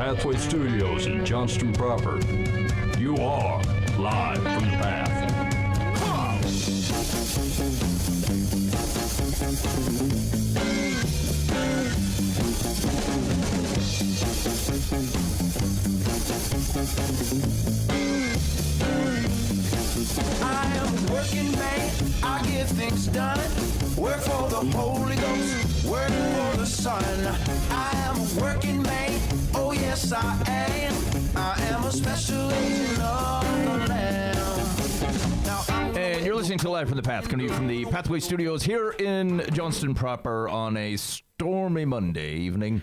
Pathway Studios in Johnston proper. You are live from the path. I am a working man, I get things done. Work for the Holy Ghost, work for the Son. I am a working man, oh yes I am. I am a special agent of the Lamb. Now, And you're listening to Live from the Path, coming to you from the Pathway Studios here in Johnston proper on a stormy Monday evening.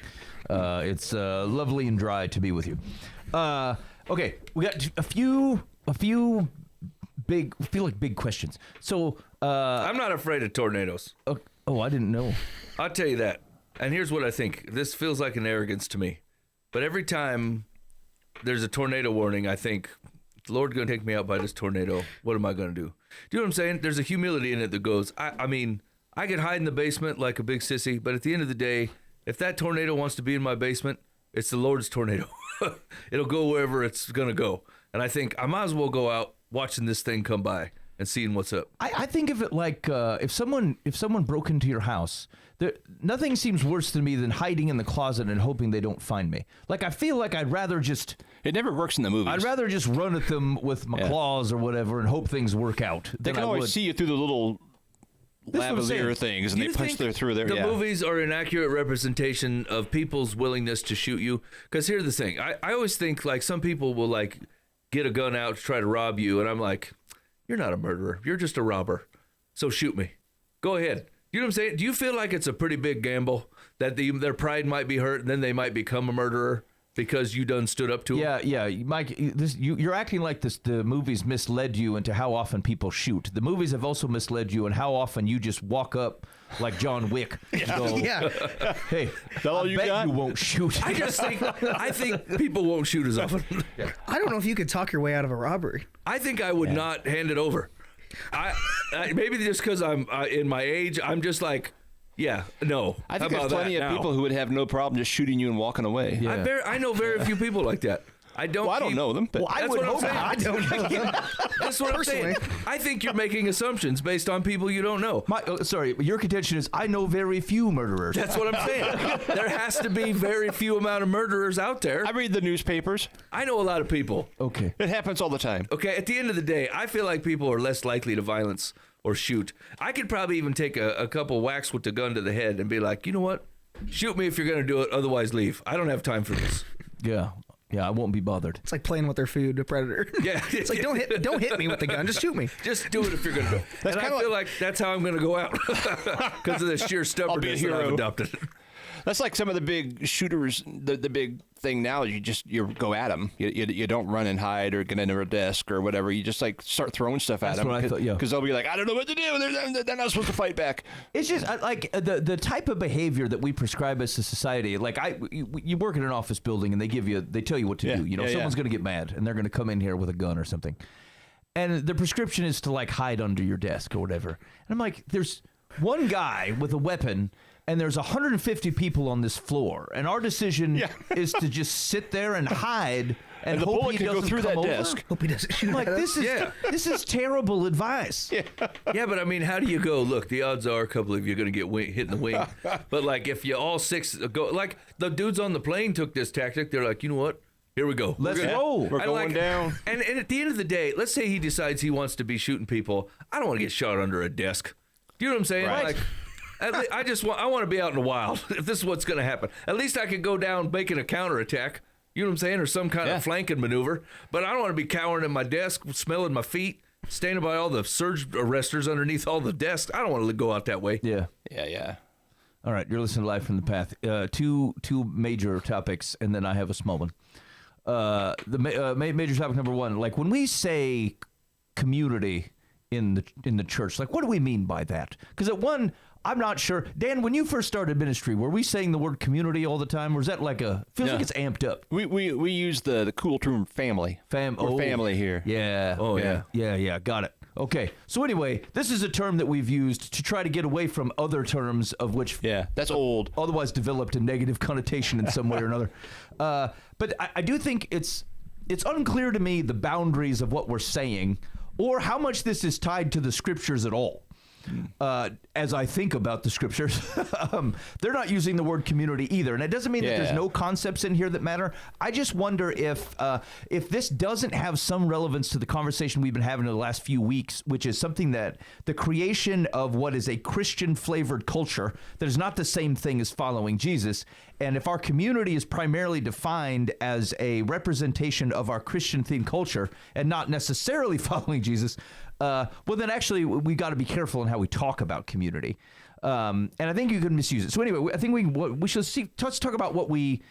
It's lovely and dry to be with you. Okay, we got a few big questions. So I'm not afraid of tornadoes. Oh, I didn't know. I'll tell you that. And here's what I think. This feels like an arrogance to me. But every time there's a tornado warning, I think, the Lord's going to take me out by this tornado. What am I going to do? Do you know what I'm saying? There's a humility in it that goes, I mean, I could hide in the basement like a big sissy, but at the end of the day, if that tornado wants to be in my basement, it's the Lord's tornado. It'll go wherever it's going to go. And I think I might as well go out watching this thing come by and seeing what's up. I think of it like if someone broke into your house, nothing seems worse to me than hiding in the closet and hoping they don't find me. Like, I feel like I'd rather just... It never works in the movies. I'd rather just run at them with my claws or whatever and hope things work out. They can always see you through the little lavalier things, and they punch through there. The movies are an accurate representation of people's willingness to shoot you. Because here's the thing. I always think, like, some people will, like, get a gun out to try to rob you, and I'm like, you're not a murderer. You're just a robber. So shoot me. Go ahead. You know what I'm saying? Do you feel like it's a pretty big gamble that their pride might be hurt and then they might become a murderer because you done stood up to them? Yeah, Mike, you're acting like the movies misled you into how often people shoot. The movies have also misled you in how often you just walk up like John Wick and go, hey, I bet you won't shoot. I think people won't shoot as often. I don't know if you could talk your way out of a robbery. I think I would not hand it over. I maybe just because I'm in my age, I'm just like, no. I think there's plenty of people who would have no problem just shooting you and walking away. Yeah. I know very few people like that. I don't know them. But I would hope not. I don't know them. That's what I'm saying. I think you're making assumptions based on people you don't know. Sorry, your contention is I know very few murderers. That's what I'm saying. There has to be very few amount of murderers out there. I read the newspapers. I know a lot of people. Okay. It happens all the time. Okay, at the end of the day, I feel like people are less likely to violence or shoot. I could probably even take a couple whacks with the gun to the head and be like, you know what? Shoot me if you're going to do it, otherwise leave. I don't have time for this. Yeah, I won't be bothered. It's like playing with their food, a predator. Yeah. It's like, don't hit me with the gun. Just shoot me. Just do it if you're going to do it. And I feel like that's how I'm going to go out because of the sheer stubbornness that I've adopted. That's like some of the big shooters. The big thing now is you go at them. You don't run and hide or get under a desk or whatever. You just like start throwing stuff at them because they'll be like, I don't know what to do. They're not supposed to fight back. It's just like the type of behavior that we prescribe as a society. Like you work in an office building and they tell you what to do. You know, someone's going to get mad and they're going to come in here with a gun or something, and the prescription is to like hide under your desk or whatever. And I'm like, there's one guy with a weapon. And there's 150 people on this floor, and our decision is to just sit there and hide and the hope bullet he can doesn't go through come that over. desk. Hope he doesn't shoot Like at this us. this is terrible advice. Yeah, but I mean, how do you go? Look, the odds are a couple of you are going to get hit in the wing. But like, if you all six go, like the dudes on the plane took this tactic. They're like, you know what? Here we go. Let's roll. We're going down. And at the end of the day, let's say he decides he wants to be shooting people. I don't want to get shot under a desk. Do you know what I'm saying? Right. Like, I want to be out in the wild if this is what's going to happen. At least I could go down making a counterattack, you know what I'm saying, or some kind of flanking maneuver. But I don't want to be cowering in my desk, smelling my feet, standing by all the surge arresters underneath all the desks. I don't want to go out that way. Yeah. All right, you're listening to Live from the Path. Two major topics, and then I have a small one. The major topic number one, like when we say community in the church, like what do we mean by that? Because at one, I'm not sure. Dan, when you first started ministry, were we saying the word community all the time, or is that like feels like it's amped up? We use the cool term family. We're family here. Yeah. Oh yeah. Yeah. Got it. Okay. So anyway, this is a term that we've used to try to get away from other terms of which that's old. Otherwise developed a negative connotation in some way or another. But I do think it's unclear to me the boundaries of what we're saying or how much this is tied to the scriptures at all. As I think about the scriptures, they're not using the word community either, and it doesn't mean that there's no concepts in here that matter. I just wonder if this doesn't have some relevance to the conversation we've been having in the last few weeks, which is something that the creation of what is a Christian-flavored culture that is not the same thing as following Jesus. And if our community is primarily defined as a representation of our Christian-themed culture and not necessarily following Jesus, well, then actually we got to be careful in how we talk about community. And I think you can misuse it. So anyway, I think we should let's talk about what we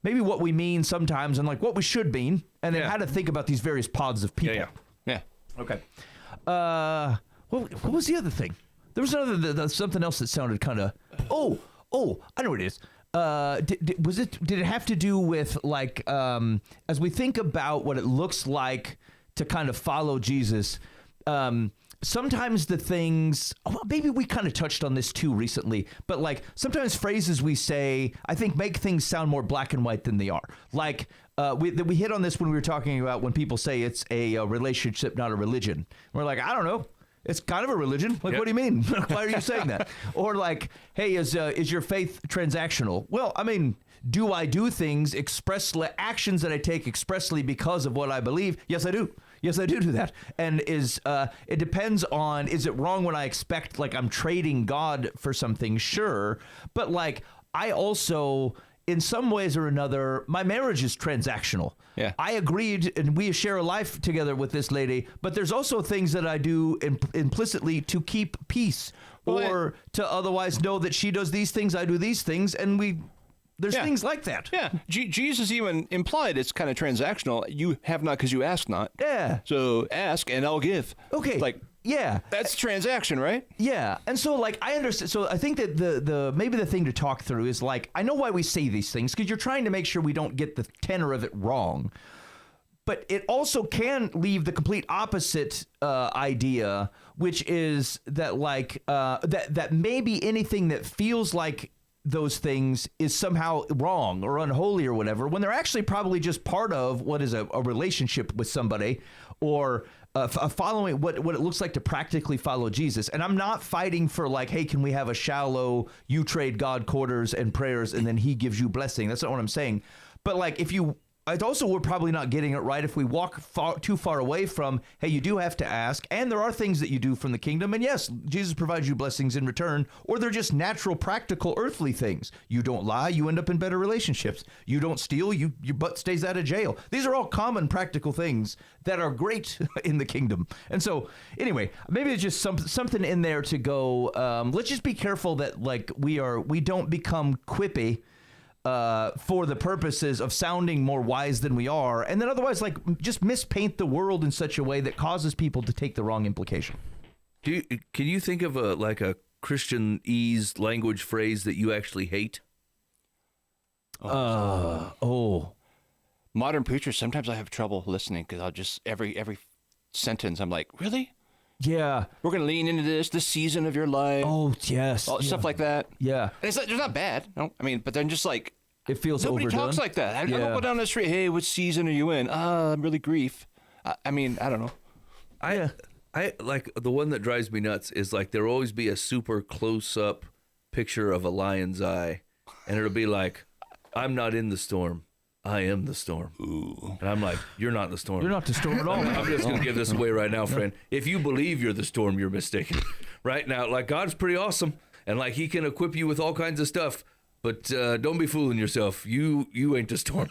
mean sometimes and like what we should mean, and then how to think about these various pods of people. Yeah. Okay. What was the other thing? There was something else that sounded kind of. Oh, I know what it is. Did it have to do with like as we think about what it looks like to kind of follow Jesus? Sometimes the things, maybe we kind of touched on this too recently, but like sometimes phrases we say, I think make things sound more black and white than they are. Like we hit on this when we were talking about when people say it's a relationship, not a religion. We're like, I don't know. It's kind of a religion. Like, what do you mean? Why are you saying that? Or like, hey, is your faith transactional? Well, I mean, do I do things actions that I take expressly because of what I believe? Yes, I do. Yes, I do that. And it depends on, is it wrong when I expect like I'm trading God for something? Sure. But like, I also, in some ways or another, my marriage is transactional. Yeah. I agreed and we share a life together with this lady, but there's also things that I do implicitly to keep peace or to otherwise know that she does these things, I do these things, and there's things like that. Yeah. Jesus even implied it's kind of transactional. You have not because you ask not. Yeah. So ask and I'll give. Okay. Like, yeah. That's transaction, right? Yeah. And so like I understand. So I think that the maybe the thing to talk through is like, I know why we say these things because you're trying to make sure we don't get the tenor of it wrong. But it also can leave the complete opposite idea, which is that like that maybe anything that feels like those things is somehow wrong or unholy or whatever, when they're actually probably just part of what is a relationship with somebody or following what it looks like to practically follow Jesus. And I'm not fighting for like, hey, can we have a shallow, you trade God quarters and prayers and then he gives you blessing. That's not what I'm saying. But like we're probably not getting it right if we walk too far away from, hey, you do have to ask, and there are things that you do from the kingdom, and yes, Jesus provides you blessings in return, or they're just natural, practical, earthly things. You don't lie, you end up in better relationships. You don't steal, your butt stays out of jail. These are all common, practical things that are great in the kingdom. And so, anyway, maybe it's just something in there to go, let's just be careful that like we don't become quippy for the purposes of sounding more wise than we are, and then otherwise like just mispaint the world in such a way that causes people to take the wrong implication. Can you think of a Christianese language phrase that you actually hate? Modern preachers, sometimes I have trouble listening because I'll just every sentence I'm like, really? Yeah, we're going to lean into this season of your life. Oh, yes. Stuff like that. Yeah. And it's not bad. No, I mean, but then just like, it feels nobody overdone. Talks like that. I don't go down the street, hey, what season are you in? I'm really grief. I mean, I don't know. I like the one that drives me nuts is like there'll always be a super close-up picture of a lion's eye, and it'll be like, I'm not in the storm. I am the storm. Ooh. And I'm like, you're not the storm. You're not the storm at all. I'm just going to give this away right now, friend. If you believe you're the storm, you're mistaken. Right now, like God's pretty awesome, and like he can equip you with all kinds of stuff, but don't be fooling yourself. You ain't the storm.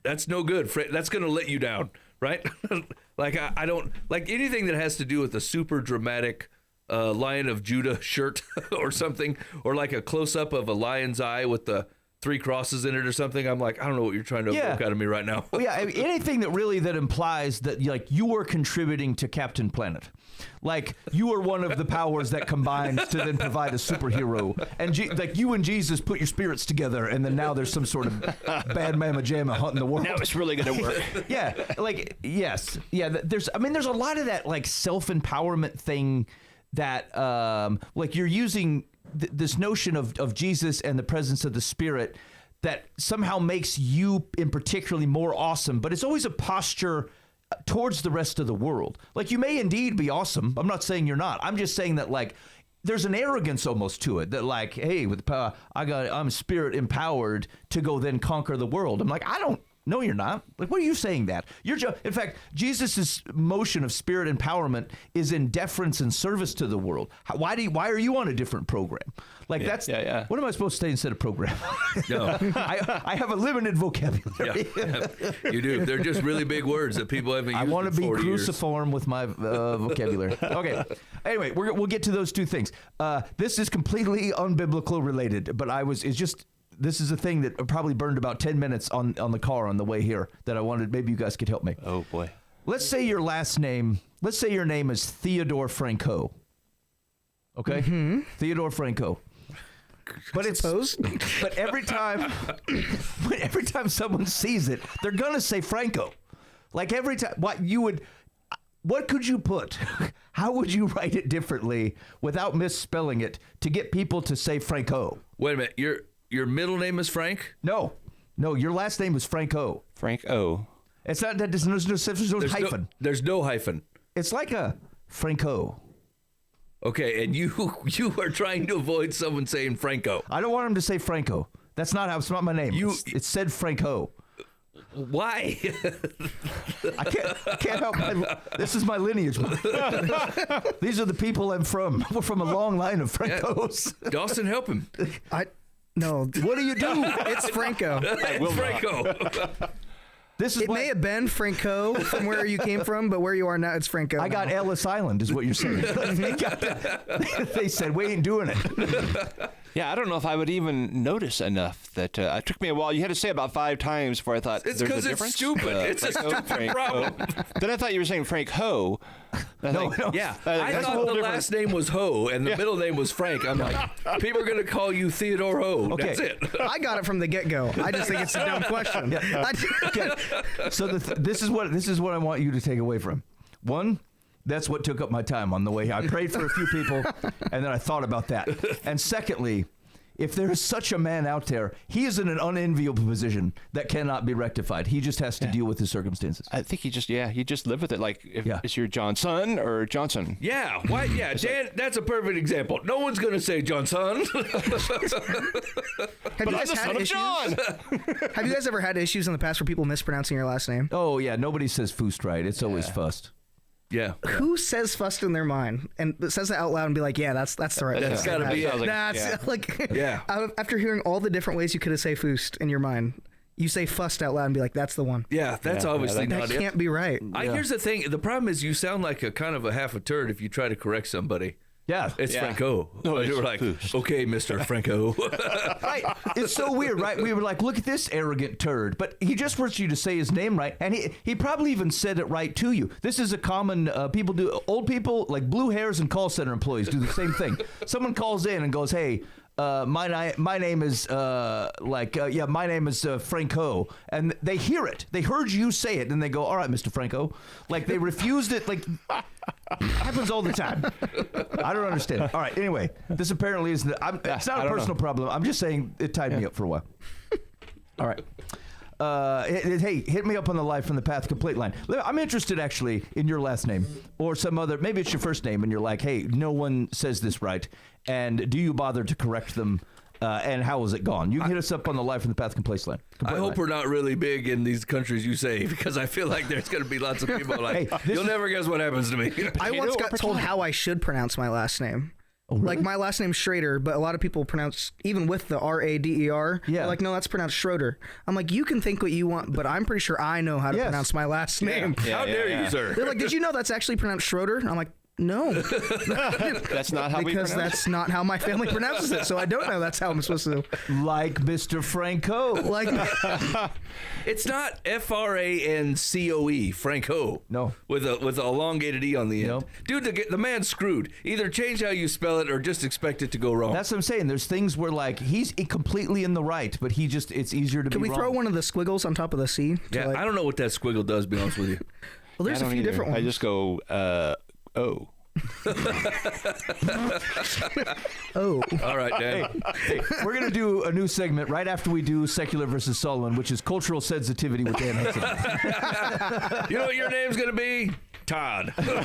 That's no good. That's going to let you down, right? Like I don't like anything that has to do with a super dramatic Lion of Judah shirt or something, or like a close-up of a lion's eye with the 3 crosses in it or something, I'm like, I don't know what you're trying to evoke out of me right now. Well, yeah, anything that implies that like you are contributing to Captain Planet. Like you are one of the powers that combines to then provide a superhero, and like you and Jesus put your spirits together, and then now there's some sort of bad mamma jamma hunting the world. Now it's really gonna work. Yeah, like yes, yeah. There's a lot of that like self-empowerment thing that like you're using this notion of Jesus and the presence of the Spirit that somehow makes you in particularly more awesome, but it's always a posture towards the rest of the world. Like you may indeed be awesome. I'm not saying you're not. I'm just saying that like there's an arrogance almost to it that like, hey, with the power, I'm spirit empowered to go then conquer the world. I'm like, no, you're not. Like, what are you saying that? In fact, Jesus' motion of spirit empowerment is in deference and service to the world. Why are you on a different program? Like that's what am I supposed to say instead of program? No. I have a limited vocabulary. Yeah. You do. They're just really big words that people haven't used. I want to be 40 years. cruciform with my vocabulary. Okay. Anyway, we'll get to those two things. This is completely unbiblical related, but this is a thing that probably burned about 10 minutes on the car on the way here that I wanted. Maybe you guys could help me. Oh boy. Let's say your name is Theodore Franco. Okay? Mm-hmm. Theodore Franco. But every time someone sees it, they're gonna say Franco. Like every time, what could you put? How would you write it differently without misspelling it to get people to say Franco? Wait a minute, your middle name is Frank? No, your last name is Franco. Franco. It's not that. There's no hyphen. There's no hyphen. It's like a Franco. Okay, and you are trying to avoid someone saying Franco. I don't want him to say Franco. It's not my name. It said Franco. Why? I can't help this is my lineage. These are the people I'm from. We're from a long line of Francos. Yeah. Dawson, help him. No. What do you do? It's Franco. It's Franco. It may have been Franco from where you came from, but where you are now, it's Franco. I got Ellis Island, is what you're saying. They said, we ain't doing it. Yeah, I don't know if I would even notice enough that it took me a while. You had to say it about 5 times before I thought it's there's a because it's difference. stupid. It's a stupid problem. Then I thought you were saying Frank Ho. No. Yeah, I thought the last name was Ho and the middle name was Frank. I'm like, people are going to call you Theodore Ho. Okay. That's it. I got it from the get-go. I just think it's a dumb question. Okay. So this is what I want you to take away from. One, that's what took up my time on the way here. I prayed for a few people, and then I thought about that. And secondly, if there is such a man out there, he is in an unenviable position that cannot be rectified. He just has to deal with his circumstances. I think he just live with it. Like, is your Johnson or Johnson? Yeah, why? Yeah, Dan, that's a perfect example. No one's going to say Johnson. Have you guys had issues? John. Have you guys ever had issues in the past for people mispronouncing your last name? Oh, yeah. Nobody says Fust right. It's always Fust. Yeah. Who says Fust in their mind and says it out loud and be like, yeah, that's the right. That's got to be it. After hearing all the different ways you could have say Fust in your mind, you say Fust out loud and be like, that's the one. Yeah, that's obviously not that it. Can't be right. Here's the thing. The problem is you sound like a kind of a half a turd if you try to correct somebody. Yeah. It's Franco. No, you were like, okay, Mr. Franco. Right. It's so weird, right? We were like, look at this arrogant turd. But he just wants you to say his name right. And he probably even said it right to you. This is a common, old people, like blue hairs and call center employees do the same thing. Someone calls in and goes, hey, my name is my name is Franco, and they hear it. They heard you say it, and they go, all right, Mr. Franco. Like they refused it. Like happens all the time. I don't understand. All right. Anyway, this apparently is it's not a personal problem. I'm just saying it tied me up for a while. All right. Hey, hit me up on the Life from the Path Complete line. I'm interested actually in your last name or some other, maybe it's your first name and you're like, hey, no one says this right. And do you bother to correct them? And how has it gone? You can hit us up on the Life from the Path Complete line. I hope we're not really big in these countries you say, because I feel like there's going to be lots of people like, hey, you'll never guess what happens to me. I once got told how I should pronounce my last name. Oh, really? Like my last name's Schrader, but a lot of people pronounce, even with the R-A-D-E-R, they're like, no, that's pronounced Schroeder. I'm like, you can think what you want, but I'm pretty sure I know how to pronounce my last name. How dare you, sir? They're like, did you know that's actually pronounced Schroeder? I'm like, No. That's not how we pronounce because that's not how my family pronounces it. So I don't know that's how I'm supposed to. Like Mr. Franco. Like It's not Francoe, Franco. No. With a elongated E on the end. Nope. Dude, the man's screwed. Either change how you spell it or just expect it to go wrong. That's what I'm saying. There's things where like he's completely in the right, but it's easier to Can be we wrong. throw one of the squiggles on top of the C? Yeah, I don't know what that squiggle does, to be honest with you. Well, there's a few different ones. I just go, oh. Oh. All right, Dan. Hey, we're going to do a new segment right after we do Secular versus Sullivan, which is cultural sensitivity with Dan Hudson. You know what your name's going to be? Todd. Blah,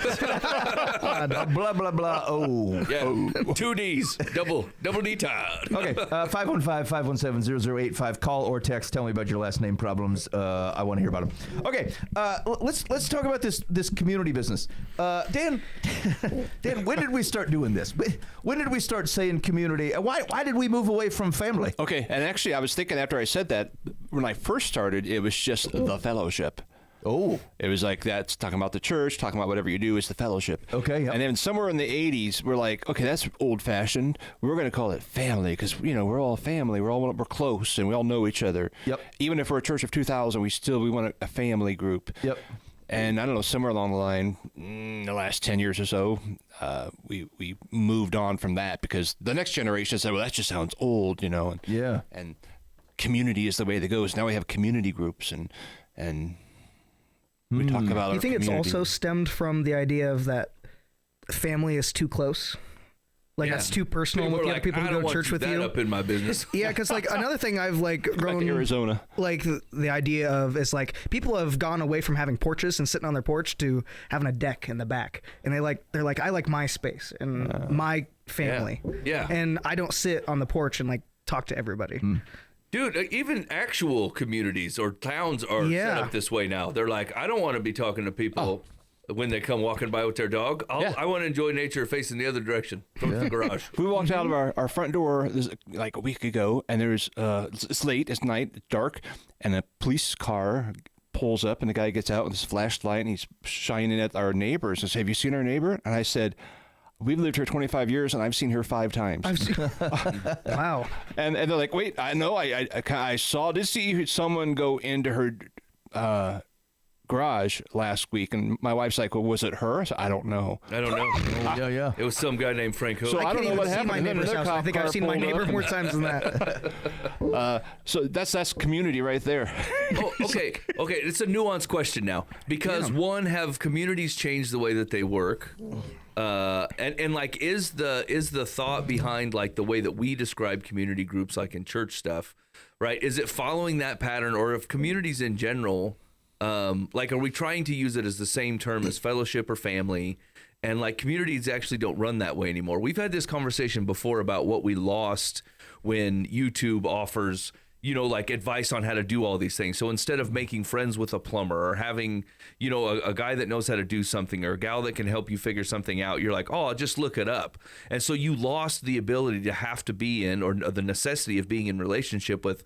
blah, blah. Oh. Yeah. 2 Ds. Double D Todd. Okay. 515-517-0085. Call or text. Tell me about your last name problems. I want to hear about them. Okay. Let's talk about this community business. Dan, when did we start doing this? When did we start saying community? Why did we move away from family? Okay. And actually, I was thinking after I said that, when I first started, it was just the fellowship. Oh. It was like that's talking about the church, talking about whatever you do is the fellowship. Okay. Yep. And then somewhere in the 80s, we're like, okay, that's old fashioned. We're going to call it family because, we're all family. We're close and we all know each other. Yep. Even if we're a church of 2,000, we want a family group. Yep. And I don't know, somewhere along the line, the last 10 years or so, we moved on from that because the next generation said, well, that just sounds old, And, Yeah. And community is the way that goes. Now we have community groups and we talk about. You think it's community. also stemmed from the idea of that family is too close? Like that's too personal with the other people who go to church with you. Up in my business. Yeah, because like another thing I've like grown Back to Arizona. Like the idea of is like people have gone away from having porches and sitting on their porch to having a deck in the back, and they're like I like my space and my family. Yeah. And I don't sit on the porch and like talk to everybody. Dude, even actual communities or towns are set up this way now. They're like, I don't want to be talking to people when they come walking by with their dog. I want to enjoy nature facing the other direction from the garage. We walked out of our front door like a week ago, and there's it's late, it's night, it's dark, and a police car pulls up, and the guy gets out with his flashlight, and he's shining at our neighbors and says, have you seen our neighbor? And I said, we've lived here 25 years, and I've seen her 5 times. Wow. And they're like, wait, I know, I did see someone go into her garage last week, and my wife's like, well, was it her? I said, I don't know. Yeah. It was some guy named Franco. So I don't know what happened. My neighbor's house. I think I've seen my neighbor more times than that. So that's community right there. Okay. It's a nuanced question now because have communities changed the way that they work? And like, is the thought behind like the way that we describe community groups, like in church stuff, right? Is it following that pattern, or if communities in general, like, are we trying to use it as the same term as fellowship or family? And like communities actually don't run that way anymore. We've had this conversation before about what we lost when YouTube offers, like advice on how to do all these things. So instead of making friends with a plumber or having, a guy that knows how to do something or a gal that can help you figure something out, you're like, oh, I'll just look it up. And so you lost the ability to have to be in, or the necessity of being in relationship with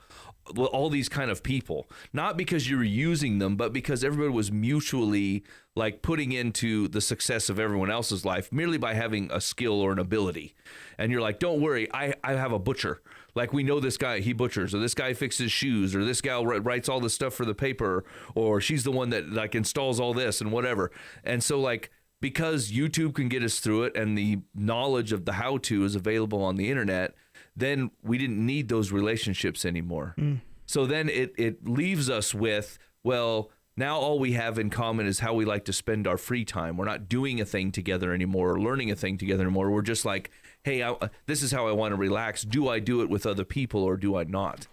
all these kind of people, not because you were using them, but because everybody was mutually like putting into the success of everyone else's life merely by having a skill or an ability. And you're like, don't worry, I have a butcher. Like, we know this guy, he butchers, or this guy fixes shoes, or this gal writes all this stuff for the paper, or she's the one that like installs all this and whatever. And so like, because YouTube can get us through it and the knowledge of the how-to is available on the internet, then we didn't need those relationships anymore. So then it leaves us with, well, now all we have in common is how we like to spend our free time. We're not doing a thing together anymore or learning a thing together anymore. We're just like, hey, this is how I want to relax. Do I do it with other people or do I not?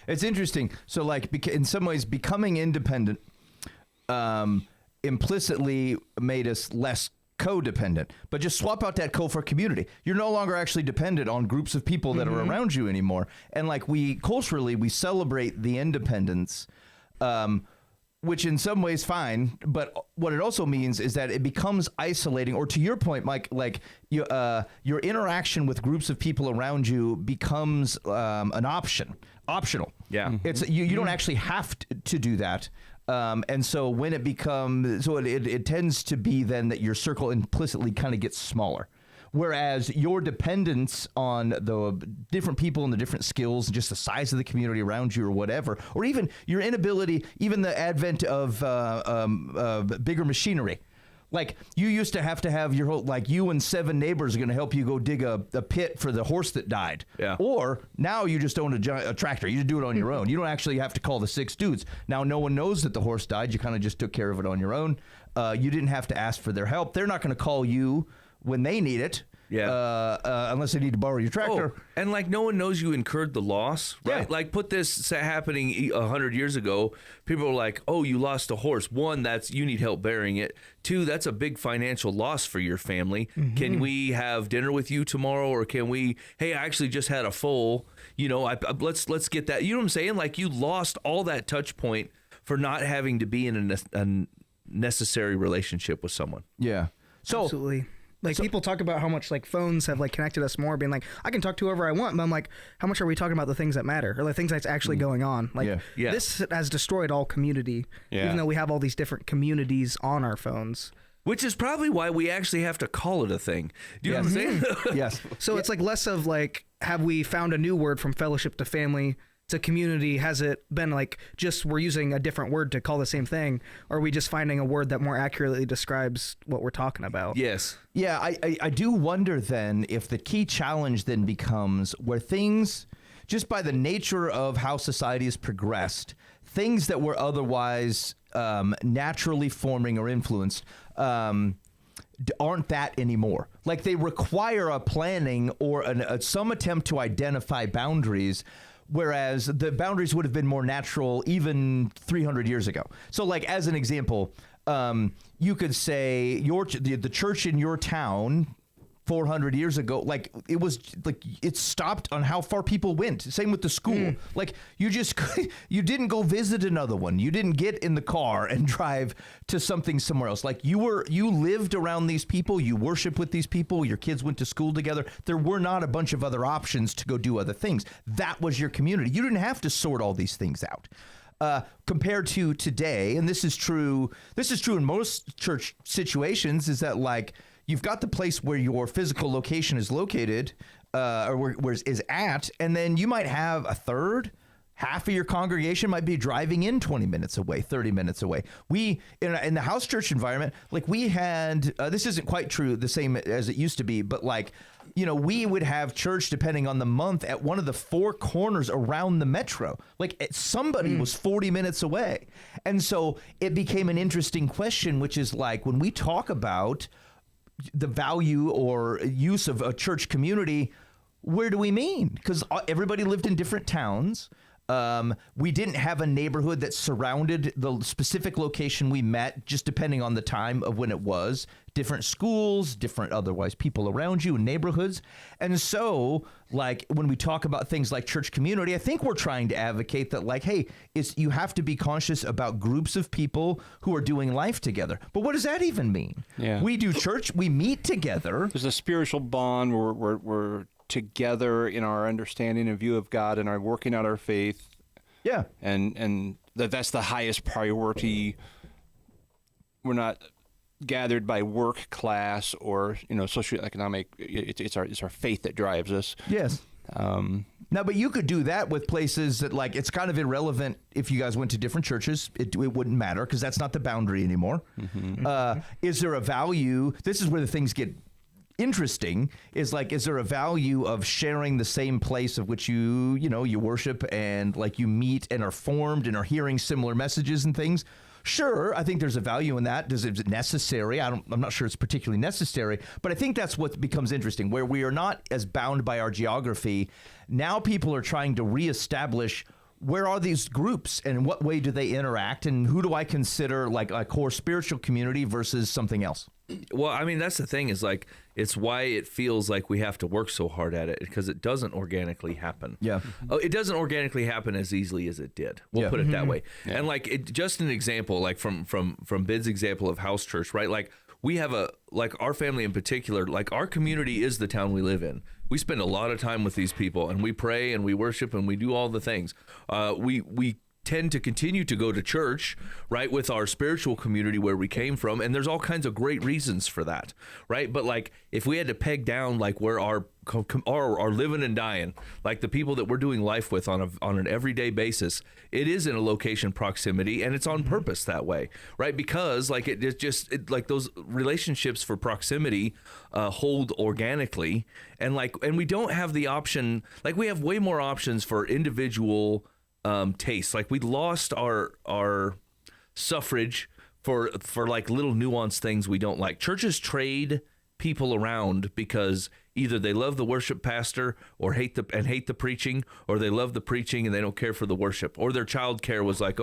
It's interesting. So like, in some ways, becoming independent implicitly made us less codependent, but just swap out that co for community. You're no longer actually dependent on groups of people that are around you anymore. And like, culturally, we celebrate the independence, which in some ways fine, but what it also means is that it becomes isolating, or to your point, Mike, like your interaction with groups of people around you becomes optional. Yeah. It's you don't actually have to do that. And so when it becomes, so it tends to be then that your circle implicitly kind of gets smaller. Whereas your dependence on the different people and the different skills and just the size of the community around you or whatever, or even your inability, even the advent of bigger machinery. Like you used to have your whole, like you and 7 neighbors are going to help you go dig a pit for the horse that died. Yeah. Or now you just own a tractor. You just do it on your own. You don't actually have to call the 6 dudes. Now no one knows that the horse died. You kind of just took care of it on your own. You didn't have to ask for their help. They're not going to call you when they need it. Yeah. Unless they need to borrow your tractor. Oh, and like no one knows you incurred the loss, right? Yeah. Like put this happening 100 years ago. People were like, "Oh, you lost a horse. 1, that's you need help burying it. 2, that's a big financial loss for your family. Mm-hmm. Can we have dinner with you tomorrow, or can we? Hey, I actually just had a foal. You know, let's get that. You know what I'm saying? Like you lost all that touch point for not having to be in a necessary relationship with someone. Yeah. So absolutely. Like people talk about how much like phones have like connected us more, being like, I can talk to whoever I want, but I'm like, how much are we talking about the things that matter or the things that's actually going on? Like this has destroyed all community, even though we have all these different communities on our phones. Which is probably why we actually have to call it a thing. Do you know what I'm saying? Yes. So it's like less of like, have we found a new word from fellowship to family to community? Has it been like just we're using a different word to call the same thing, or are we just finding a word that more accurately describes what we're talking about? Yes. Yeah, I do wonder then if the key challenge then becomes where things, just by the nature of how society has progressed, things that were otherwise naturally forming or influenced aren't that anymore. Like they require a planning or some attempt to identify boundaries, whereas the boundaries would have been more natural even 300 years ago. So like as an example, you could say the church in your town 400 years ago, like it was like it stopped on how far people went. Same with the school. Like you didn't go visit another one. You didn't get in the car and drive to something somewhere else. Like you lived around these people, you worship with these people, your kids went to school together. There were not a bunch of other options to go do other things. That was your community. You didn't have to sort all these things out. Compared to today, and this is true in most church situations, is that like you've got the place where your physical location is located, or where is at, and then you might have a third, half of your congregation might be driving in 20 minutes away, 30 minutes away. We, in the house church environment, like we had, this isn't quite true, the same as it used to be, but like, you know, we would have church depending on the month at one of the 4 corners around the metro. Like somebody was 40 minutes away. And so it became an interesting question, which is like when we talk about the value or use of a church community, where do we mean? Because everybody lived in different towns. We didn't have a neighborhood that surrounded the specific location we met, just depending on the time of when it was. Different schools, different otherwise people around you, neighborhoods. And so, like, when we talk about things like church community, I think we're trying to advocate that, like, hey, you have to be conscious about groups of people who are doing life together. But what does that even mean? Yeah. We do church, we meet together. There's a spiritual bond where we're together in our understanding and view of God and are working out our faith. Yeah. And that's the highest priority. We're not gathered by work, class, or socioeconomic. It's our faith that drives us. Yes. Now, but you could do that with places that, like, it's kind of irrelevant if you guys went to different churches. It wouldn't matter because that's not the boundary anymore. Mm-hmm. Is there a value? This is where the things get interesting. Is there a value of sharing the same place of which you worship and like you meet and are formed and are hearing similar messages and things? Sure, I think there's a value in that. Is it necessary? I'm not sure it's particularly necessary, but I think that's what becomes interesting, where we are not as bound by our geography. Now people are trying to reestablish where are these groups and in what way do they interact and who do I consider like a core spiritual community versus something else? Well, I mean, that's the thing is like, it's why it feels like we have to work so hard at it because it doesn't organically happen. Yeah. It doesn't organically happen as easily as it did. We'll put it that way. Yeah. And like, just an example, like from Bid's example of house church, right? Like we have our family in particular, like our community is the town we live in. We spend a lot of time with these people and we pray and we worship and we do all the things. We tend to continue to go to church, right, with our spiritual community where we came from, and there's all kinds of great reasons for that, right? But like, if we had to peg down like where our living and dying, like the people that we're doing life with on an everyday basis, it is in a location proximity, and it's on purpose that way, right? Because like like those relationships for proximity hold organically, and we don't have the option, like we have way more options for individual tastes. Like we lost our suffrage for like little nuanced things we don't like. Churches trade people around because either they love the worship pastor or hate the preaching, or they love the preaching and they don't care for the worship, or their child care was like,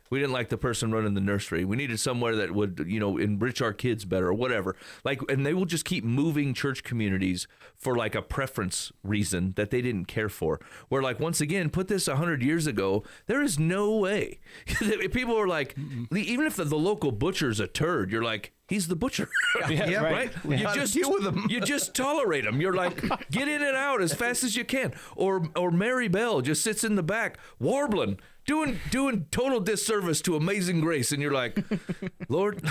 we didn't like the person running the nursery. We needed somewhere that would, enrich our kids better or whatever. Like, and they will just keep moving church communities for like a preference reason that they didn't care for. Where like, once again, put this 100 years ago, there is no way. People are like, even if the local butcher's a turd, you're like, he's the butcher. Yeah, right? Yeah. You just deal with him. You just tolerate him. You're like, get in and out as fast as you can. Or Mary Bell just sits in the back warbling, doing total disservice to Amazing Grace, and you're like, Lord,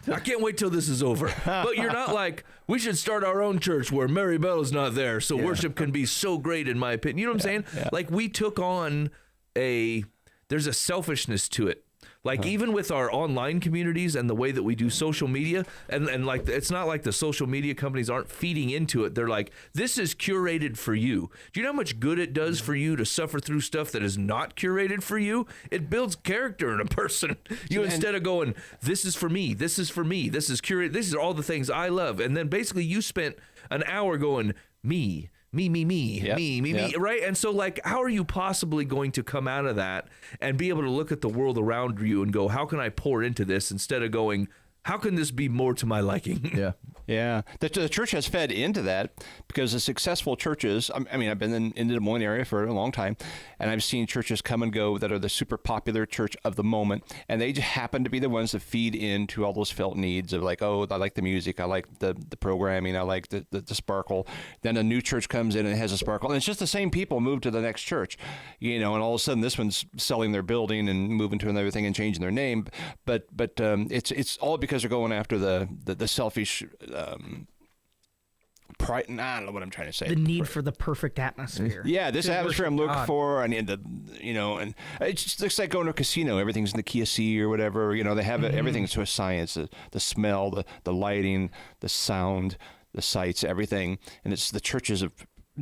I can't wait till this is over. But you're not like, we should start our own church where Mary Bell is not there, so worship can be so great, in my opinion. You know what I'm saying? Yeah. Like, we took on there's a selfishness to it. Like, even with our online communities and the way that we do social media, and like, it's not like the social media companies aren't feeding into it. They're like, this is curated for you. Do you know how much good it does for you to suffer through stuff that is not curated for you? It builds character in a person. Instead of going, this is for me, this is for me, this is curated, these are all the things I love. And then basically you spent an hour going, me, right? And so, like, how are you possibly going to come out of that and be able to look at the world around you and go, how can I pour into this, instead of going, how can this be more to my liking? Yeah. The church has fed into that, because the successful churches, I mean, I've been in the Des Moines area for a long time, and I've seen churches come and go that are the super popular church of the moment, and they just happen to be the ones that feed into all those felt needs of like, oh, I like the music, I like the programming, I like the sparkle. Then a new church comes in and it has a sparkle, and it's just the same people move to the next church, and all of a sudden this one's selling their building and moving to another thing and changing their name, but it's all because they're going after the selfish pride. I don't know what I'm trying to say. The need for the perfect atmosphere. Yeah, this atmosphere I'm looking for. I need and it just looks like going to a casino. Everything's in the Kia C or whatever. They have everything to a science. The smell, the lighting, the sound, the sights, everything. And it's the churches have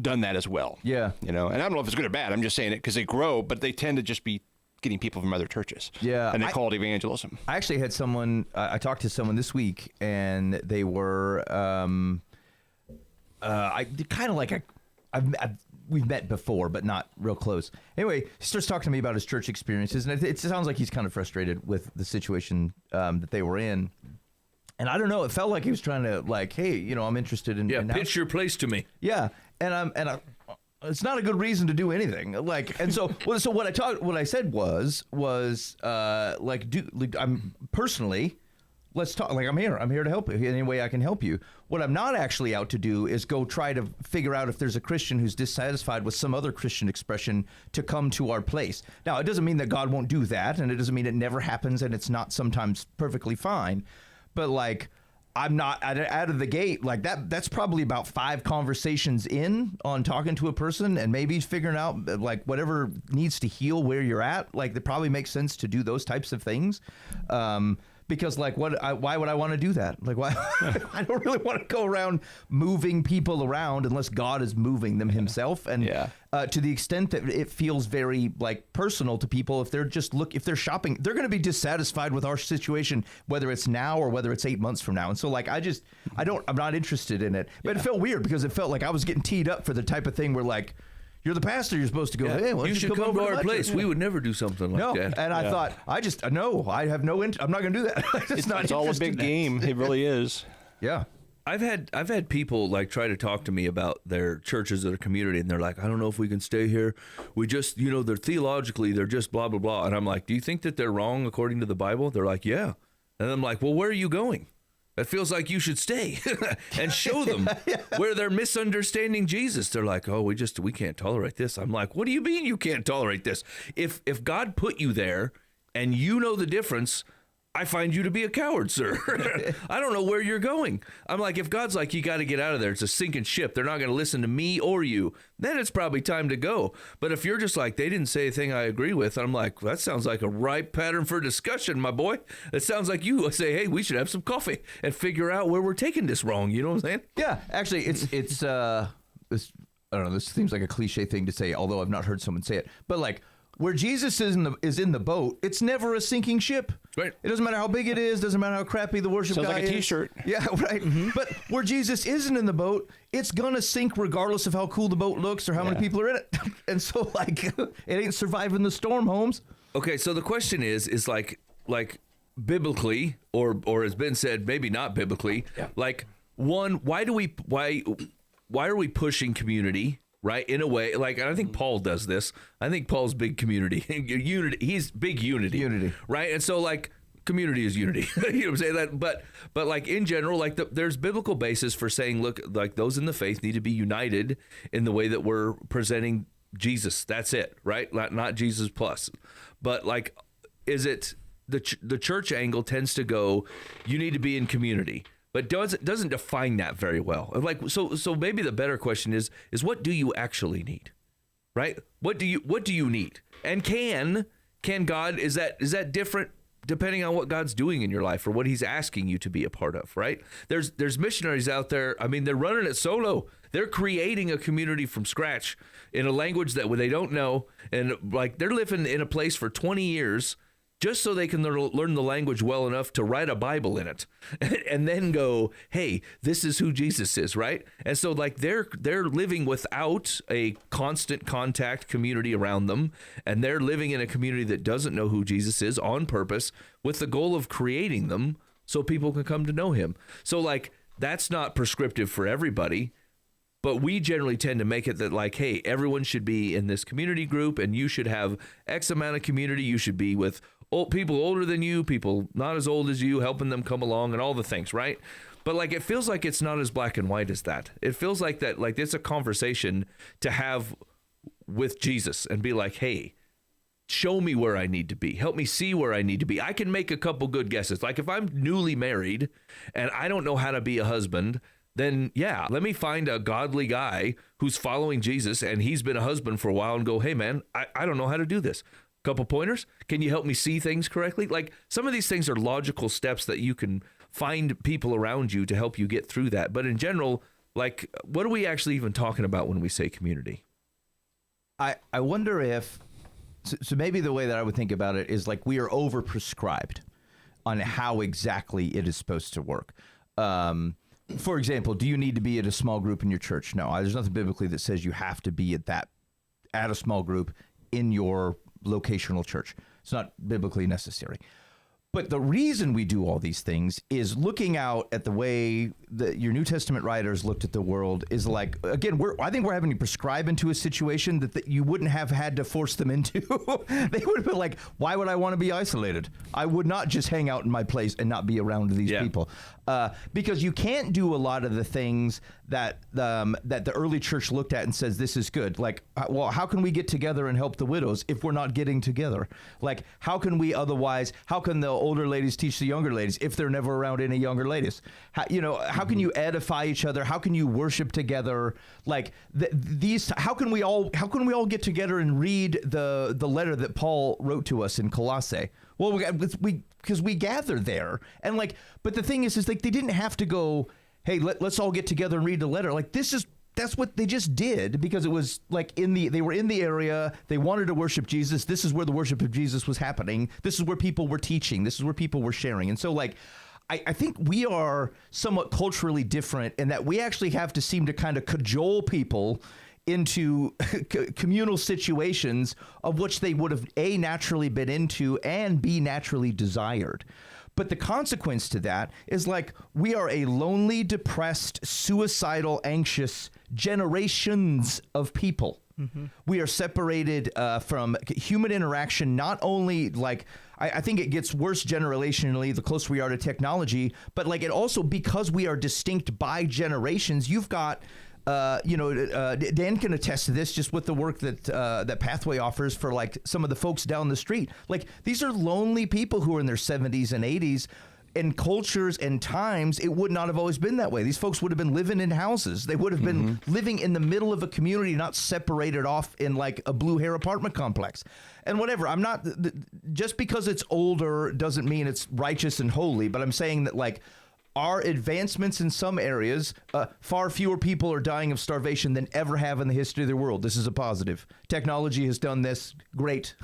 done that as well. Yeah. And I don't know if it's good or bad. I'm just saying it because they grow, but they tend to just be getting people from other churches. Yeah. And they call it evangelism. I actually had someone, I talked to someone this week, and they were, we've met before, but not real close. Anyway, he starts talking to me about his church experiences, and it sounds like he's kind of frustrated with the situation that they were in. And I don't know, it felt like he was trying to, like, hey, I'm interested in... pitch your place to me. Yeah. And it's not a good reason to do anything. Like, and so what I said was I'm personally, let's talk. Like, I'm here to help you any way I can help you. What I'm not actually out to do is go try to figure out if there's a Christian who's dissatisfied with some other Christian expression to come to our place. Now, it doesn't mean that God won't do that, and it doesn't mean it never happens and it's not sometimes perfectly fine. But like, I'm not out of the gate like that. That's probably about 5 conversations in on talking to a person and maybe figuring out like whatever needs to heal where you're at. Like, it probably makes sense to do those types of things. Because like, why would I want to do that? Like, why? I don't really want to go around moving people around unless God is moving them himself. And to the extent that it feels very like personal to people, if they're shopping, they're going to be dissatisfied with our situation, whether it's now or whether it's 8 months from now. And so like, I'm not interested in it. But it felt weird because it felt like I was getting teed up for the type of thing where like, you're the pastor. You're supposed to go, hey, why don't you should come to our place. Yeah. We would never do something like that. And I thought, I have no interest. I'm not going to do that. It's all a big game. It really is. Yeah. I've had people like try to talk to me about their churches or their community, and they're like, I don't know if we can stay here. We just, they're theologically, they're just blah, blah, blah. And I'm like, do you think that they're wrong according to the Bible? They're like, yeah. And I'm like, well, where are you going? It feels like you should stay and show them where they're misunderstanding Jesus. They're like, oh, we can't tolerate this. I'm like, what do you mean you can't tolerate this? If God put you there and you know the difference, I find you to be a coward, sir. I don't know where you're going. I'm like, if God's like, you got to get out of there, it's a sinking ship, they're not going to listen to me or you, then it's probably time to go. But if you're just like, they didn't say a thing I agree with, I'm like, that sounds like a ripe pattern for discussion, my boy. It sounds like you say, hey, we should have some coffee and figure out where we're taking this wrong. You know what I'm saying? Yeah, actually, it's I don't know, this seems like a cliche thing to say, although I've not heard someone say it, but like, where Jesus is in the boat, it's never a sinking ship. Right. It doesn't matter how big it is. Doesn't matter how crappy the worship Sounds guy like a T-shirt. is. Yeah, right. Mm-hmm. But where Jesus isn't in the boat, it's gonna sink regardless of how cool the boat looks or how many people are in it. And so, like, it ain't surviving the storm, Holmes. Okay, so the question is like biblically, or has been said, maybe not biblically. Yeah. Like, one, why are we pushing community? Right, in a way, like, and I think Paul does this. I think Paul's big community, unity. He's big unity, right? And so, like, community is unity. You know what I'm saying? That, but like in general, like there's biblical basis for saying, look, like those in the faith need to be united in the way that we're presenting Jesus. That's it, right? Not Jesus plus, but like, is it the church angle tends to go, you need to be in community. But doesn't define that very well. Like, so maybe the better question is what do you actually need, right? What do you need? And can God, is that different depending on what God's doing in your life or what He's asking you to be a part of, right? There's missionaries out there. I mean, they're running it solo. They're creating a community from scratch in a language that they don't know, and like they're living in a place for 20 years. Just so they can learn the language well enough to write a Bible in it and then go, hey, this is who Jesus is, right? And so like they're living without a constant contact community around them, and they're living in a community that doesn't know who Jesus is on purpose with the goal of creating them so people can come to know Him. So like that's not prescriptive for everybody, but we generally tend to make it that like, hey, everyone should be in this community group and you should have X amount of community. You should be with people older than you, people not as old as you, helping them come along and all the things, right? But like, it feels like it's not as black and white as that. It feels like that, like it's a conversation to have with Jesus and be like, hey, show me where I need to be. Help me see where I need to be. I can make a couple good guesses. Like if I'm newly married and I don't know how to be a husband, then yeah, let me find a godly guy who's following Jesus and he's been a husband for a while and go, hey man, I don't know how to do this. Couple pointers. Can you help me see things correctly? Like some of these things are logical steps that you can find people around you to help you get through that. But in general, like what are we actually even talking about when we say community? I wonder if, so maybe the way that I would think about it is like we are overprescribed on how exactly it is supposed to work. For example, do you need to be at a small group in your church? No, there's nothing biblically that says you have to be at a small group in your locational church. It's not biblically necessary. But the reason we do all these things is looking out at the way that your New Testament writers looked at the world is like, again, I think we're having to prescribe into a situation that you wouldn't have had to force them into. They would have been like, why would I want to be isolated? I would not just hang out in my place and not be around these people. Because you can't do a lot of the things that the early church looked at and says, this is good. Like, well, how can we get together and help the widows if we're not getting together? Like, how can the older ladies teach the younger ladies if they're never around any younger ladies? How can you edify each other? How can you worship together? Like how can we all get together and read the letter that Paul wrote to us in Colossae? Well, because we gather there, and like, but the thing is like they didn't have to go, hey, let's all get together and read the letter. Like that's what they just did because it was like they were in the area. They wanted to worship Jesus. This is where the worship of Jesus was happening. This is where people were teaching. This is where people were sharing. And so like, I think we are somewhat culturally different in that we actually have to seem to kind of cajole people into communal situations of which they would have A, naturally been into, and B, naturally desired. But the consequence to that is like we are a lonely, depressed, suicidal, anxious generations of people. Mm-hmm. We are separated from human interaction, not only like, I think it gets worse generationally the closer we are to technology, but like it also, because we are distinct by generations, you've got, Dan can attest to this just with the work that that Pathway offers for like some of the folks down the street. Like these are lonely people who are in their 70s and 80s. In cultures and times, it would not have always been that way. These folks would have been living in houses. They would have been living in the middle of a community, not separated off in like a blue hair apartment complex. And whatever, I'm not, just because it's older doesn't mean it's righteous and holy, but I'm saying that like our advancements in some areas, far fewer people are dying of starvation than ever have in the history of the world. This is a positive. Technology has done this, great,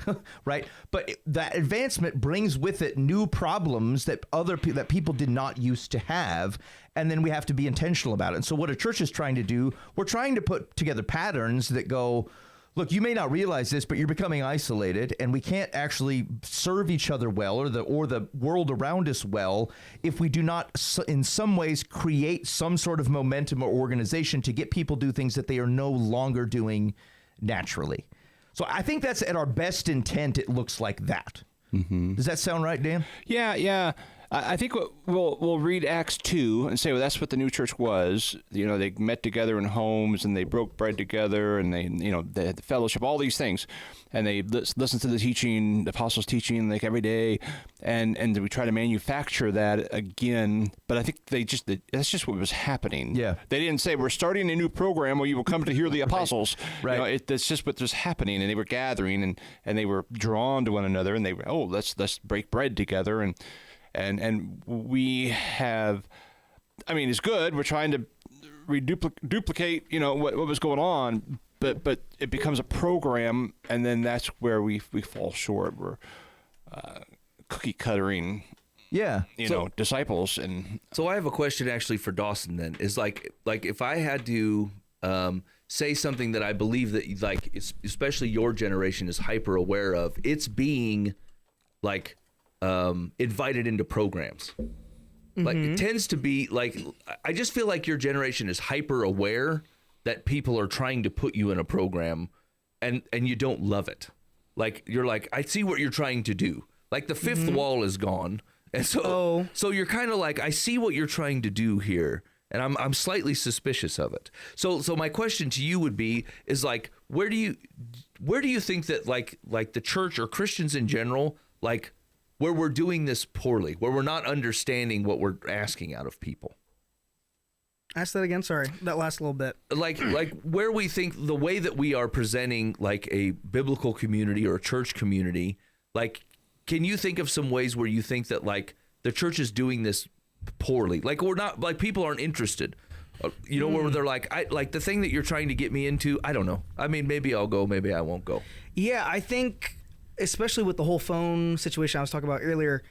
right? But that advancement brings with it new problems that that people did not used to have, and then we have to be intentional about it. And so what a church is trying to do, we're trying to put together patterns that go, look, you may not realize this, but you're becoming isolated, and we can't actually serve each other well or the world around us well if we do not, in some ways, create some sort of momentum or organization to get people to do things that they are no longer doing naturally. So I think that's at our best intent. It looks like that. Mm-hmm. Does that sound right, Dan? Yeah. I think we'll read Acts 2 and say, well, that's what the new church was. You know, they met together in homes and they broke bread together and they had the fellowship, all these things. And they listened to the teaching, the apostles' teaching, like every day. And we try to manufacture that again. But I think that's just what was happening. Yeah. They didn't say, we're starting a new program where you will come to hear the apostles. Right. You know, that's just what was happening. And they were gathering and they were drawn to one another. And they were, let's break bread together. And we have, I mean, it's good. We're trying to duplicate, what was going on, but it becomes a program, and then that's where we fall short. We're cookie cuttering, disciples. And so I have a question actually for Dawson. Then is like if I had to say something that I believe that like especially your generation is hyper aware of, it's being like. Invited into programs. Like it tends to be like, I just feel like your generation is hyper aware that people are trying to put you in a program and you don't love it. Like you're like, I see what you're trying to do. Like the fifth wall is gone. And so you're kind of like, I see what you're trying to do here. And I'm slightly suspicious of it. So my question to you would be, is like, where do you think that like the church or Christians in general, like, where we're doing this poorly, where we're not understanding what we're asking out of people? Ask that again. Sorry, that last little bit. Like where we think the way that we are presenting like a biblical community or a church community, like, can you think of some ways where you think that like the church is doing this poorly? Like we're not, like people aren't interested, where they're like, I like the thing that you're trying to get me into. I don't know. I mean, maybe I'll go, maybe I won't go. Yeah, I think, especially with the whole phone situation I was talking about earlier,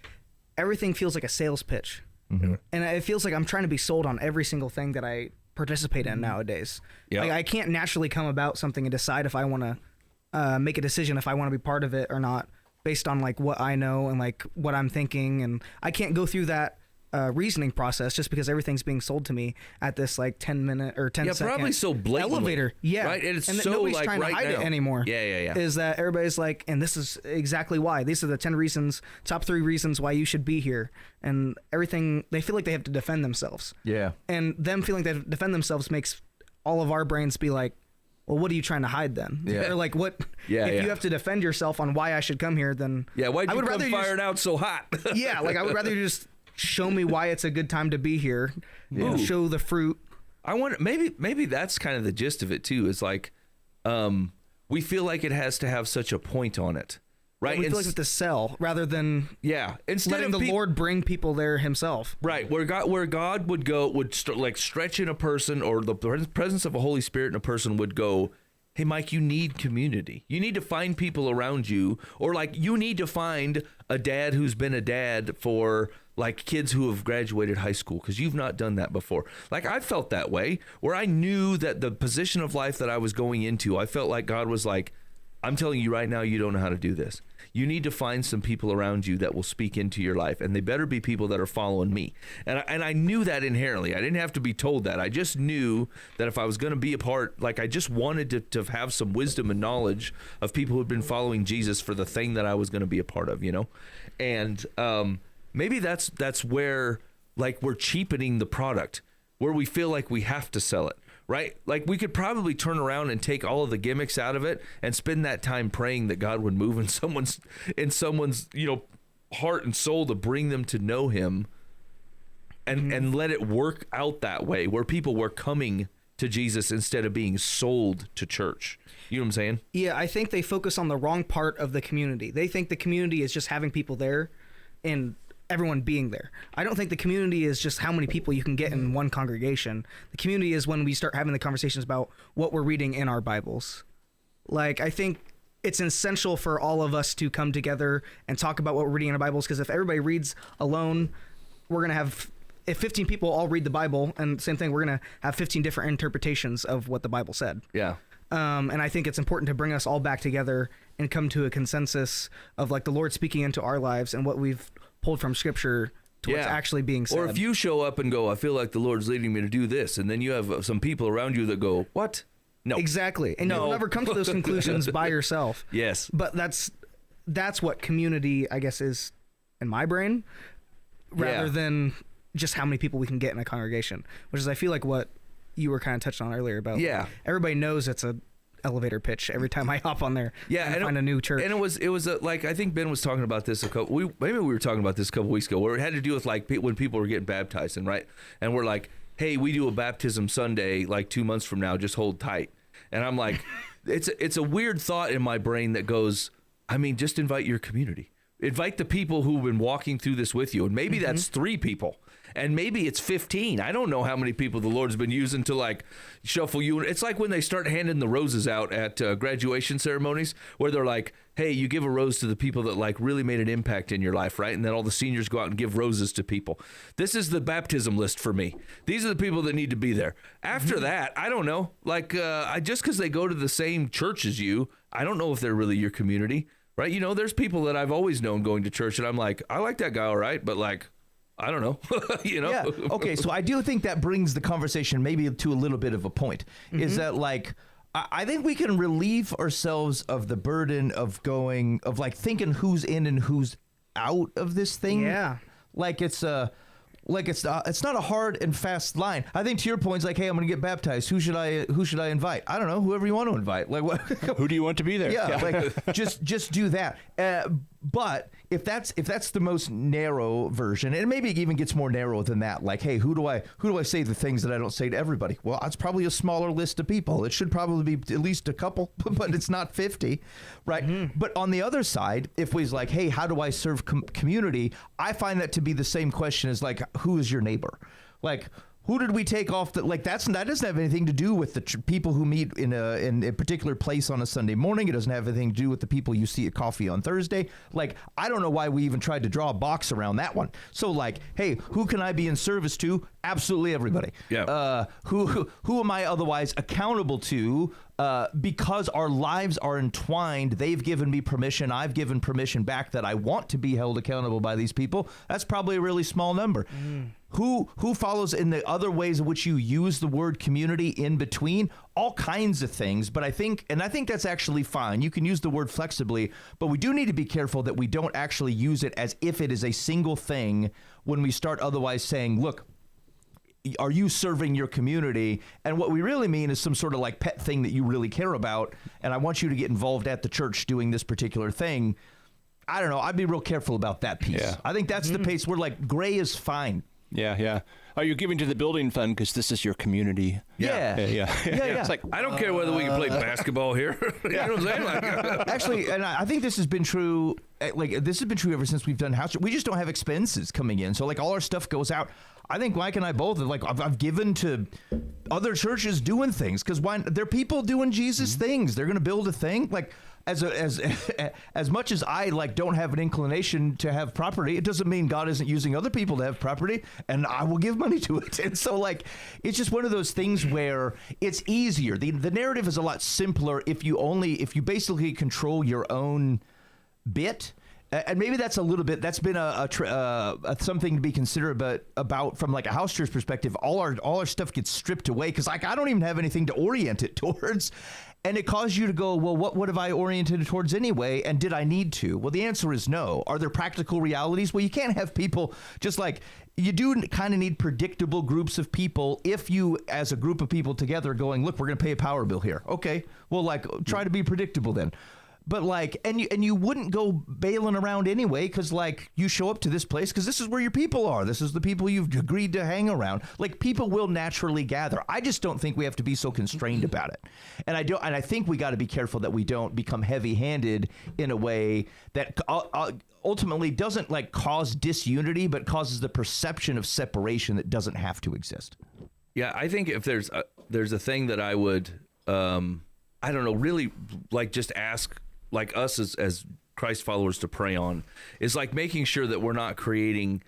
everything feels like a sales pitch. Mm-hmm. And it feels like I'm trying to be sold on every single thing that I participate in nowadays. Yep. Like I can't naturally come about something and decide if I want to make a decision if I want to be part of it or not based on like what I know and like what I'm thinking. And I can't go through that reasoning process just because everything's being sold to me at this like 10-minute or 10-second probably so blatantly elevator. Yeah, right. And it's and so nobody's like trying right to hide now. it anymore. Yeah. Is that everybody's like, and this is exactly why. These are the 10 reasons, top 3 reasons why you should be here, and everything. They feel like they have to defend themselves. Yeah, and them feeling they have to defend themselves makes all of our brains be like, well, what are you trying to hide then? Yeah. Or like what? Yeah, if you have to defend yourself on why I should come here, then why'd you come firing out so hot? Yeah, like I would rather you just show me why it's a good time to be here. Show the fruit. I wonder, maybe that's kind of the gist of it too. Is like, we feel like it has to have such a point on it, right? We feel like it's to sell rather than instead letting of the Lord bring people there Himself. Right, where God would stretch in a person, or the presence of a Holy Spirit in a person would go, hey, Mike, you need community. You need to find people around you, or like you need to find a dad who's been a dad for like kids who have graduated high school, because you've not done that before. Like I felt that way, where I knew that the position of life that I was going into, I felt like God was like, I'm telling you right now, you don't know how to do this. You need to find some people around you that will speak into your life, and they better be people that are following me. And I knew that inherently. I didn't have to be told that. I just knew that if I was going to be a part, like I just wanted to have some wisdom and knowledge of people who had been following Jesus for the thing that I was going to be a part of, you know? And maybe that's where, like, we're cheapening the product, where we feel like we have to sell it. Right? Like we could probably turn around and take all of the gimmicks out of it and spend that time praying that God would move in someone's, you know, heart and soul to bring them to know him and let it work out that way where people were coming to Jesus instead of being sold to church. You know what I'm saying? Yeah, I think they focus on the wrong part of the community. They think the community is just having people there and everyone being there. I don't think the community is just how many people you can get in one congregation. The community is when we start having the conversations about what we're reading in our Bibles. Like, I think it's essential for all of us to come together and talk about what we're reading in our Bibles, because if everybody reads alone, we're going to have, if 15 people all read the Bible, and same thing, we're going to have 15 different interpretations of what the Bible said. Yeah. And I think it's important to bring us all back together and come to a consensus of, like, the Lord speaking into our lives and what we've pulled from Scripture to what's actually being said. Or if you show up and go, I feel like the Lord's leading me to do this, and then you have some people around you that go, what? No. Exactly. And you'll never come to those conclusions by yourself. Yes. But that's what community, I guess, is in my brain, rather than just how many people we can get in a congregation, which is, I feel like, what you were kind of touching on earlier about. Yeah. Everybody knows it's a elevator pitch every time I hop on there and find a new church. And it was like, I think Ben was talking about this maybe we were talking about this a couple weeks ago, where it had to do with, like, when people were getting baptized, and right, and we're like, hey, we do a baptism Sunday like 2 months from now, just hold tight. And I'm like, it's a weird thought in my brain that goes, I mean, just invite your community, invite the people who've been walking through this with you, and maybe that's 3 people. And maybe it's 15. I don't know how many people the Lord's been using to, like, shuffle you. It's like when they start handing the roses out at graduation ceremonies, where they're like, hey, you give a rose to the people that, like, really made an impact in your life, right? And then all the seniors go out and give roses to people. This is the baptism list for me. These are the people that need to be there. After that, I don't know. Like, just because they go to the same church as you, I don't know if they're really your community, right? You know, there's people that I've always known going to church, and I'm like, I like that guy, all right, but, like, I don't know. You know? Yeah. Okay. So I do think that brings the conversation maybe to a little bit of a point. Is that, like, I think we can relieve ourselves of the burden of like thinking who's in and who's out of this thing. Yeah. Like it's not a hard and fast line. I think to your point, it's like, hey, I'm going to get baptized. Who should I invite? I don't know. Whoever you want to invite. Like, what? Who do you want to be there? Yeah. Like, just do that. But if that's the most narrow version, and maybe it even gets more narrow than that, like, hey, who do I say the things that I don't say to everybody? Well, it's probably a smaller list of people. It should probably be at least a couple, but it's not 50, right? Mm-hmm. But on the other side, if we was like, hey, how do I serve community? I find that to be the same question as, like, who is your neighbor? Like, who did we take off? That doesn't have anything to do with the people who meet in a particular place on a Sunday morning. It doesn't have anything to do with the people you see at coffee on Thursday. Like, I don't know why we even tried to draw a box around that one. So, like, hey, who can I be in service to? Absolutely everybody. Yeah. Who am I otherwise accountable to? Because our lives are entwined, they've given me permission, I've given permission back that I want to be held accountable by these people. That's probably a really small number. Who follows in the other ways in which you use the word community in between? All kinds of things, but I think that's actually fine. You can use the word flexibly, but we do need to be careful that we don't actually use it as if it is a single thing when we start otherwise saying, look, are you serving your community? And what we really mean is some sort of, like, pet thing that you really care about, and I want you to get involved at the church doing this particular thing. I don't know. I'd be real careful about that piece. Yeah. I think that's the pace where, like, gray is fine. Yeah. Are you giving to the building fund because this is your community? Yeah. It's like, I don't care whether we can play basketball here. You know what I'm saying? Like, actually, and I think this has been true. Like, this has been true ever since we've done house. We just don't have expenses coming in, so, like, all our stuff goes out. I think Mike and I both, like, I've given to other churches doing things because they're people doing Jesus things. They're going to build a thing. Like, as much as I don't have an inclination to have property, it doesn't mean God isn't using other people to have property, and I will give money to it. And so it's just one of those things where it's easier. The narrative is a lot simpler if you basically control your own bit. And maybe that's that's been something to be considered about from a house church perspective. All our stuff gets stripped away because I don't even have anything to orient it towards. And it caused you to go, well, what have I oriented it towards anyway? And did I need to? Well, the answer is no. Are there practical realities? Well, you can't have people you do kind of need predictable groups of people if you, as a group of people together, going, look, we're going to pay a power bill here. Okay, well, try to be predictable then. But and you wouldn't go bailing around anyway because you show up to this place because this is where your people are. This is the people you've agreed to hang around. People will naturally gather. I just don't think we have to be so constrained about it. And I think we got to be careful that we don't become heavy-handed in a way that ultimately doesn't cause disunity, but causes the perception of separation that doesn't have to exist. Yeah, I think if there's a thing that I would I don't know, really just ask us as Christ followers to pray on is making sure that we're not creating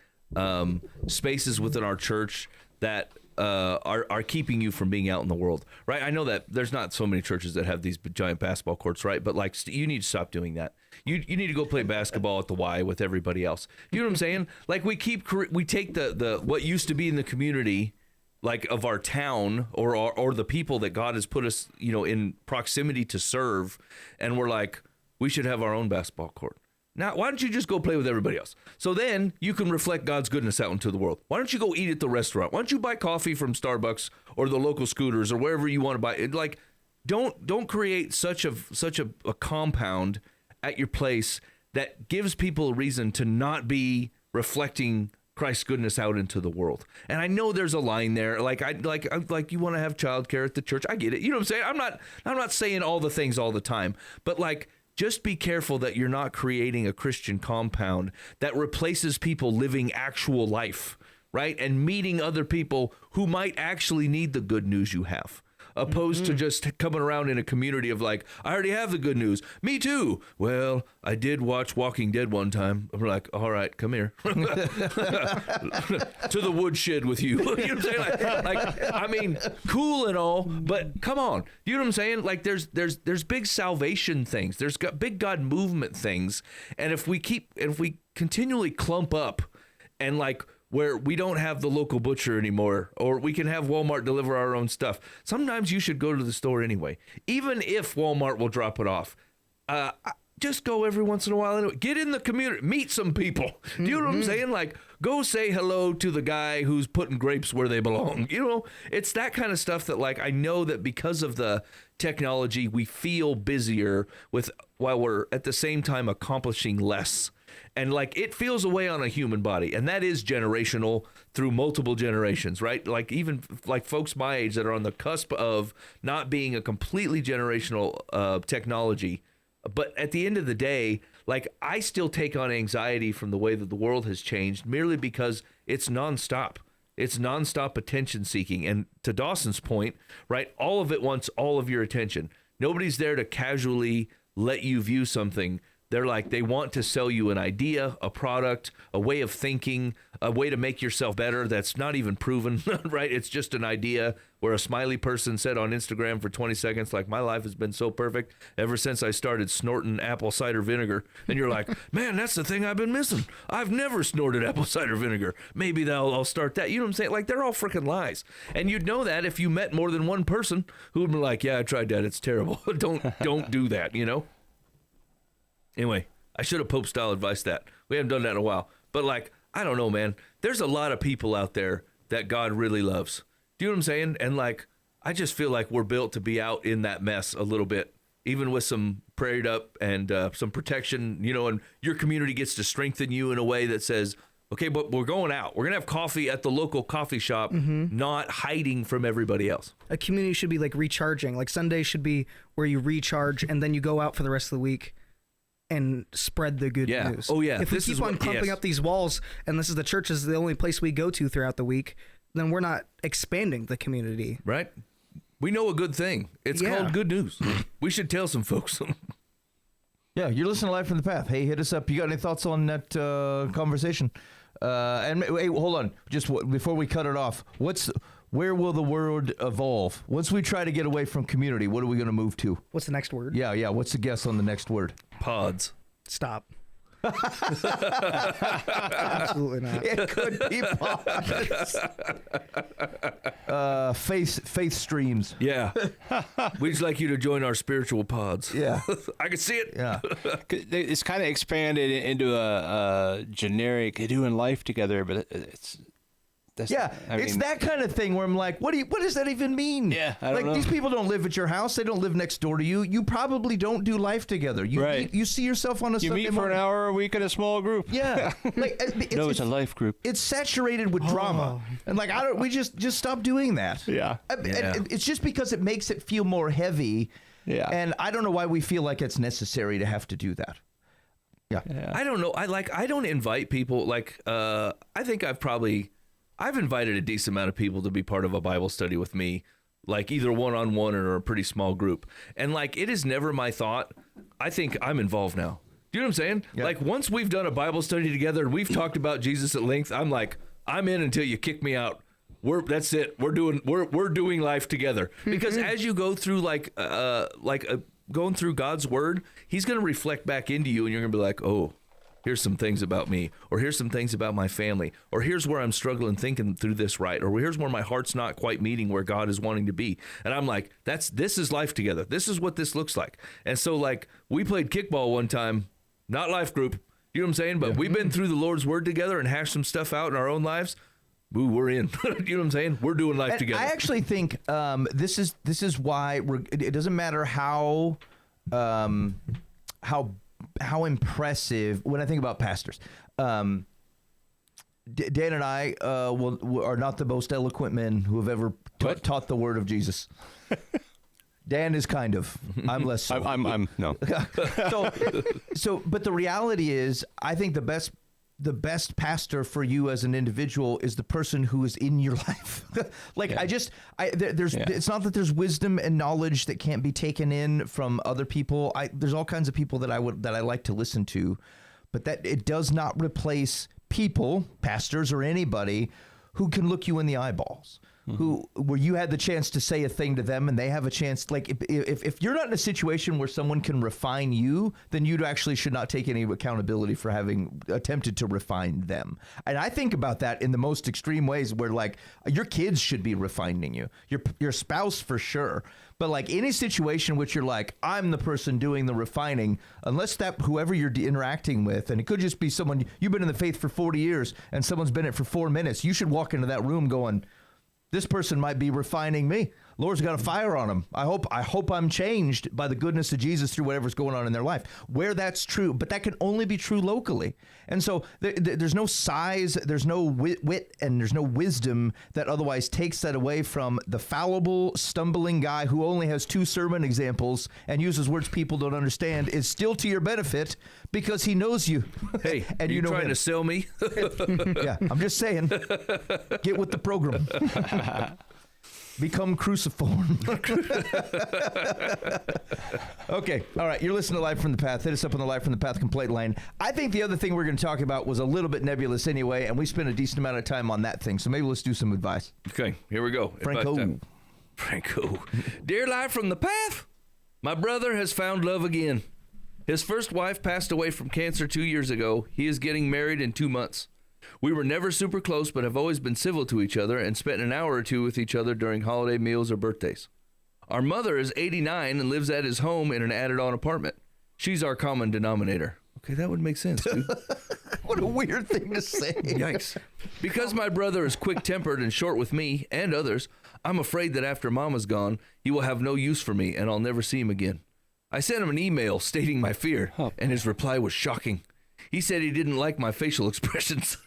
spaces within our church that are keeping you from being out in the world, right? I know that there's not so many churches that have these giant basketball courts, right? But you need to stop doing that. You need to go play basketball at the Y with everybody else. You know what I'm saying? We take the what used to be in the community of our town or the people that God has put us, in proximity to serve, and we're we should have our own basketball court. Now, why don't you just go play with everybody else? So then you can reflect God's goodness out into the world. Why don't you go eat at the restaurant? Why don't you buy coffee from Starbucks or the local Scooters or wherever you want to buy it? Don't create such a compound at your place that gives people a reason to not be reflecting Christ's goodness out into the world. And I know there's a line there. You want to have childcare at the church. I get it. You know what I'm saying? I'm not saying all the things all the time, but just be careful that you're not creating a Christian compound that replaces people living actual life, right? And meeting other people who might actually need the good news you have. Opposed to just coming around in a community of I already have the good news. Me too. Well, I did watch Walking Dead one time. We're all right, come here. To the woodshed with you. You know what I'm saying? Cool and all, but come on. You know what I'm saying? There's big salvation things. There's big God movement things. And if we continually clump up and where we don't have the local butcher anymore, or we can have Walmart deliver our own stuff. Sometimes you should go to the store anyway, even if Walmart will drop it off. Just go every once in a while anyway. Get in the community, meet some people. Do you know what I'm saying? Go say hello to the guy who's putting grapes where they belong. It's that kind of stuff that I know that because of the technology, we feel busier while we're at the same time accomplishing less. And it feels a way on a human body, and that is generational through multiple generations, right? Even folks my age that are on the cusp of not being a completely generational technology. But at the end of the day, I still take on anxiety from the way that the world has changed merely because it's nonstop. It's nonstop attention seeking. And to Dawson's point, right, all of it wants all of your attention. Nobody's there to casually let you view something. They're they want to sell you an idea, a product, a way of thinking, a way to make yourself better that's not even proven, right? It's just an idea where a smiley person said on Instagram for 20 seconds, my life has been so perfect ever since I started snorting apple cider vinegar. And you're man, that's the thing I've been missing. I've never snorted apple cider vinegar. Maybe I'll start that. You know what I'm saying? They're all freaking lies. And you'd know that if you met more than one person who would be yeah, I tried that. It's terrible. Don't do that, Anyway, I should have Pope-style advice that. We haven't done that in a while. But, I don't know, man. There's a lot of people out there that God really loves. Do you know what I'm saying? And, I just feel we're built to be out in that mess a little bit, even with some prayed up and some protection, and your community gets to strengthen you in a way that says, okay, but we're going out. We're going to have coffee at the local coffee shop, not hiding from everybody else. A community should be, recharging. Sunday should be where you recharge, and then you go out for the rest of the week and spread the good news. Oh, yeah. If we keep on clumping up these walls, and this is the church is the only place we go to throughout the week, then we're not expanding the community. Right. We know a good thing. It's called good news. We should tell some folks. Yeah, you're listening to Live from the Path. Hey, hit us up. You got any thoughts on that conversation? And wait, hold on. Just before we cut it off, where will the word evolve? Once we try to get away from community, what are we going to move to? What's the next word? Yeah. What's the guess on the next word? Pods. Stop. Absolutely not. It could be pods. Faith streams. Yeah. We'd just like you to join our spiritual pods. Yeah. I can see it. Yeah. It's kind of expanded into a generic doing life together, but it's that kind of thing where I'm like, what does that even mean? Yeah, I don't know. These people don't live at your house. They don't live next door to you. You probably don't do life together. You see yourself on a Sunday meet for an hour a week in a small group. Yeah, it's a life group. It's saturated with drama, and we just stop doing that. Yeah. It's just because it makes it feel more heavy. Yeah, and I don't know why we feel like it's necessary to have to do that. Yeah. I don't know. I don't invite people. I think I've invited a decent amount of people to be part of a Bible study with me, like either one-on-one or a pretty small group. And it is never my thought. I think I'm involved now. Do you know what I'm saying? Yeah. Once we've done a Bible study together and we've talked about Jesus at length, I'm like, I'm in until you kick me out. That's it. We're doing life together. Because as you go through going through God's word, he's going to reflect back into you and you're going to be like, oh, here's some things about me, or here's some things about my family, or here's where I'm struggling thinking through this right, or here's where my heart's not quite meeting where God is wanting to be. And I'm like, this is life together. This is what this looks like. And so we played kickball one time, not life group, you know what I'm saying? But we've been through the Lord's word together and hashed some stuff out in our own lives. Ooh, we're in. You know what I'm saying? We're doing life together. I actually think this is why it doesn't matter how impressive, when I think about pastors, Dan and I are not the most eloquent men who have ever taught the word of Jesus. Dan is kind of. I'm less so. I'm no. But the reality is, I think the best pastor for you as an individual is the person who is in your life. It's not that there's wisdom and knowledge that can't be taken in from other people. There's all kinds of people that I like to listen to, but that it does not replace people, pastors or anybody, who can look you in the eyeballs. Where you had the chance to say a thing to them and they have a chance, if you're not in a situation where someone can refine you, then you actually should not take any accountability for having attempted to refine them. And I think about that in the most extreme ways where your kids should be refining you, your spouse for sure. But any situation which you're I'm the person doing the refining, unless that whoever you're interacting with, and it could just be someone, you've been in the faith for 40 years and someone's been in it for 4 minutes, you should walk into that room going, this person might be refining me. Lord's got a fire on them. I hope I'm changed by the goodness of Jesus through whatever's going on in their life. Where that's true, but that can only be true locally. And so there's no size, there's no wit, and there's no wisdom that otherwise takes that away from the fallible, stumbling guy who only has 2 sermon examples and uses words people don't understand is still to your benefit because he knows you. Hey, and you know trying to sell me? Yeah, I'm just saying, get with the program. Become cruciform. Okay. All right. You're listening to Live from the Path. Hit us up on the Live from the Path complaint line. I think the other thing we're going to talk about was a little bit nebulous anyway, and we spent a decent amount of time on that thing. So maybe let's do some advice. Okay. Here we go. Franco. Dear Live from the Path, my brother has found love again. His first wife passed away from cancer 2 years ago. He is getting married in 2 months. We were never super close, but have always been civil to each other and spent an hour or two with each other during holiday meals or birthdays. Our mother is 89 and lives at his home in an added-on apartment. She's our common denominator. Okay, that would make sense, dude. What a weird thing to say. Yikes. Because my brother is quick-tempered and short with me and others, I'm afraid that after Mama's gone, he will have no use for me and I'll never see him again. I sent him an email stating my fear, and his reply was shocking. He said he didn't like my facial expressions.